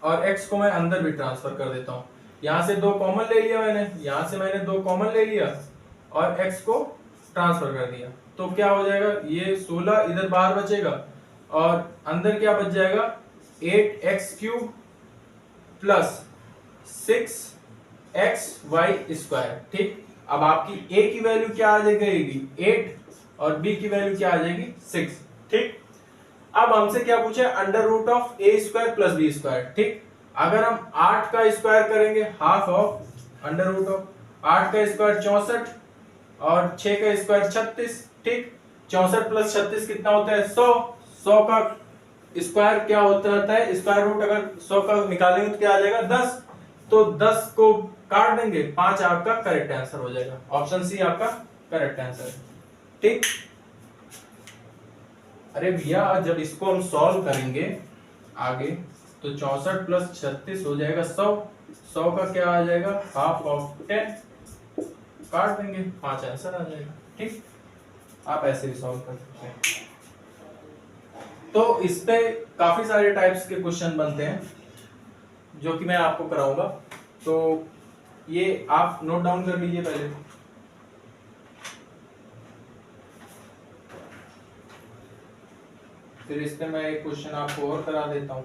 और x को मैं अंदर भी ट्रांसफर कर देता हूं। यहां से 2 कॉमन ले लिया मैंने, यहां से मैंने 2 कॉमन ले लिया और x को ट्रांसफर कर दिया, तो क्या हो जाएगा, ये 16 इधर बाहर बचेगा, और अंदर क्या बच जाएगा 8x³ प्लस 6xy²। ठीक, अब आपकी a की वैल्यू क्या आ जाएगी 8, और b की वैल्यू क्या आ जाएगी 6। ठीक, अब हमसे क्या पूछा है, √a² प्लस b²। ठीक, अगर हम 8 का स्क्वायर करेंगे, हाफ ऑफ √8 का स्क्वायर 64, और 6 का स्क्वायर 36। ठीक, 64 प्लस 36 कितना होता है 100। 100 का स्क्वायर क्या होता है, स्क्वायर रूट अगर 100 का निकालेंगे तो क्या आ जाएगा 10, तो 10 को काट देंगे, 5 आपका करेक्ट आंसर हो जाएगा। ऑप्शन सी आपका करेक्ट आंसर है। ठीक, अरे भैया जब इसको हम सॉल्व करेंगे आगे, तो 64 प्लस 36 हो जाएगा 100। 100 का क्या आ जाएगा, हाफ ऑफ 10, काट देंगे, 5 आंसर आ जाएगा। ठीक, आप ऐसे भी सॉल्व कर सकते हैं। तो इस पे काफी सारे टाइप्स के क्वेश्चन बनते हैं जो कि मैं आपको कराऊंगा, तो ये आप नोट डाउन कर लीजिए पहले। फिर इस पे मैं एक क्वेश्चन आपको और करा देता हूँ।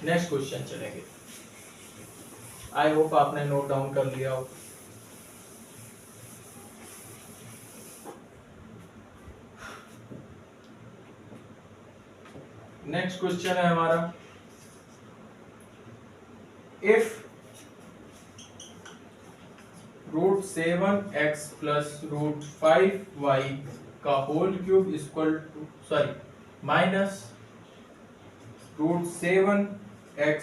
नेक्स्ट क्वेश्चन चलेंगे। आई होप आपने नोट डाउन कर लिया हो। नेक्स्ट क्वेश्चन है हमारा, इफ √7x प्लस √5y का whole cube equal to minus √7x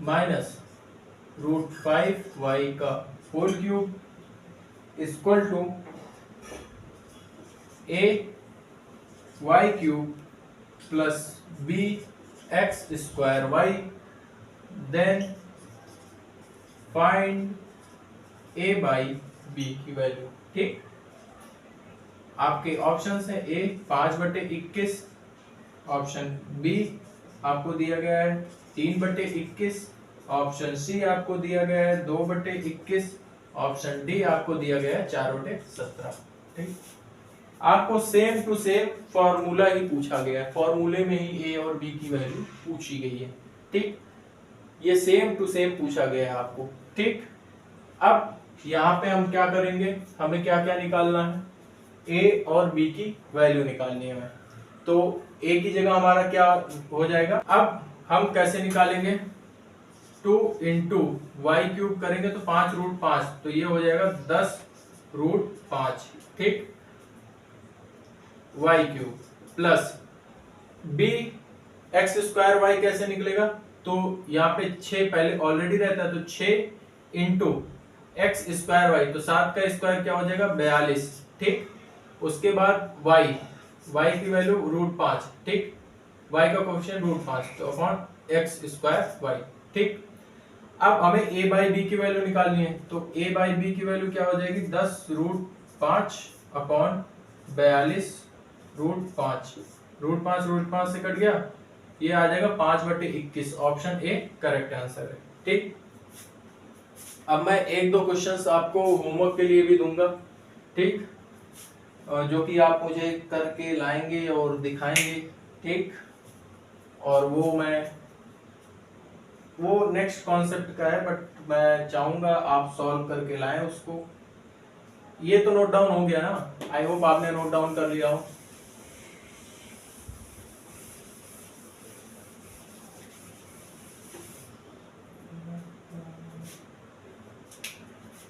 minus √5y का whole cube equal to a y cube plus b x square y, then find a by b की value. ठीक, आपके options है a 5/21, option B आपको दिया गया है 3/21, ऑप्शन सी आपको दिया गया है 2/21, ऑप्शन डी आपको दिया गया है 4/17। ठीक, आपको सेम टू सेम फॉर्मूला ही पूछा गया है, फॉर्मूले में ही ए और बी की वैल्यू पूछी गई है। ठीक, ये सेम टू सेम पूछा गया है आपको। ठीक, अब यहाँ पे हम क्या करेंगे, हमें क्या क्या निकालना है, ए और बी की वैल्यू निकालनी है। तो ए की जगह हमारा क्या हो जाएगा, अब हम कैसे निकालेंगे, 2 इंटू वाई क्यूब करेंगे तो 5√5, तो ये हो जाएगा 10√5। ठीक, Y cube plus B X square Y कैसे निकलेगा, तो यहाँ पे 6 पहले ऑलरेडी रहता है, तो 6 इंटू एक्स स्क्वायर वाई, तो 7 का स्क्वायर क्या हो जाएगा 42। ठीक, उसके बाद वाई की वैल्यू √5। ठीक, y का कोएफिशिएंट √5, तो अपॉन एक्स स्क्वायर वाई। ठीक, अब हमें a बाई बी की वैल्यू निकालनी है, तो a बाई बी की वैल्यू क्या हो जाएगी 10√5 अपॉन 42√5, √5 से कट गया, ये आ जाएगा 5/21, ऑप्शन ए करेक्ट आंसर है। ठीक, अब मैं एक दो क्वेश्चंस आपको होमवर्क के लिए भी दूंगा। ठीक, जो कि आप मुझे करके लाएंगे और दिखाएंगे। ठीक, और वो नेक्स्ट कॉन्सेप्ट का है, बट मैं चाहूंगा आप सॉल्व करके लाएं उसको। ये तो नोट डाउन हो गया ना, आई होप आपने नोट डाउन कर लिया हो।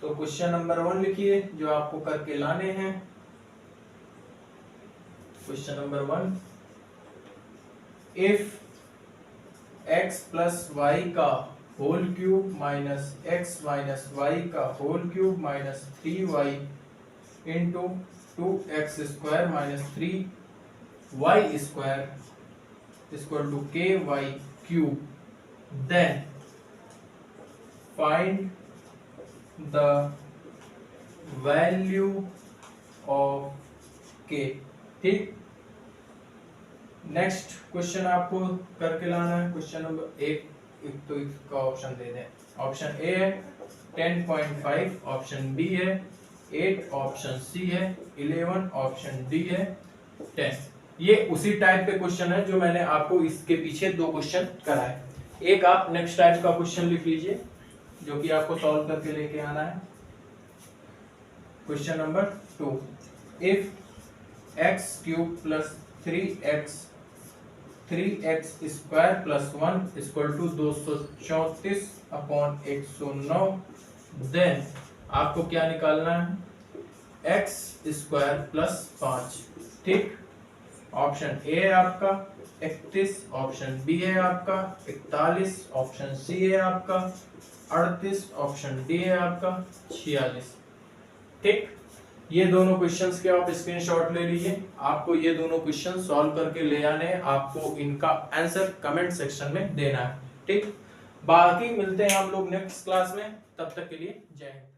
तो क्वेश्चन नंबर 1 लिखिए जो आपको करके लाने हैं। Question number 1, if x plus y का whole cube minus x minus y का whole cube minus 3y into 2x square minus 3y square equal to ky cube, then find the value of k। ठीक, next question आपको करके लाना है। Question number 1, तो इसका option दे दें, option A है 10.5, ऑप्शन बी है 8, ऑप्शन सी है 11, ऑप्शन डी है 10। ये उसी टाइप के क्वेश्चन है जो मैंने आपको इसके पीछे 2 क्वेश्चन कराए। एक आप नेक्स्ट टाइप का क्वेश्चन लिख लीजिए जो कि आपको सॉल्व करके लेके आना है। Question number 2, if x cube plus 3x square plus 1 equal to 234 upon 109, then आपको क्या निकालना है, x स्क्वायर प्लस 5। ठीक, ऑप्शन ए है आपका 31, ऑप्शन बी है आपका 41, ऑप्शन सी है आपका 38, ऑप्शन डी है आपका 46। ठीक, ये दोनों क्वेश्चंस के आप स्क्रीनशॉट ले लीजिए। आपको ये दोनों क्वेश्चन सॉल्व करके ले आने हैं, आपको इनका आंसर कमेंट सेक्शन में देना है। ठीक, बाकी मिलते हैं हम लोग नेक्स्ट क्लास में, तब तक के लिए जय हिंद।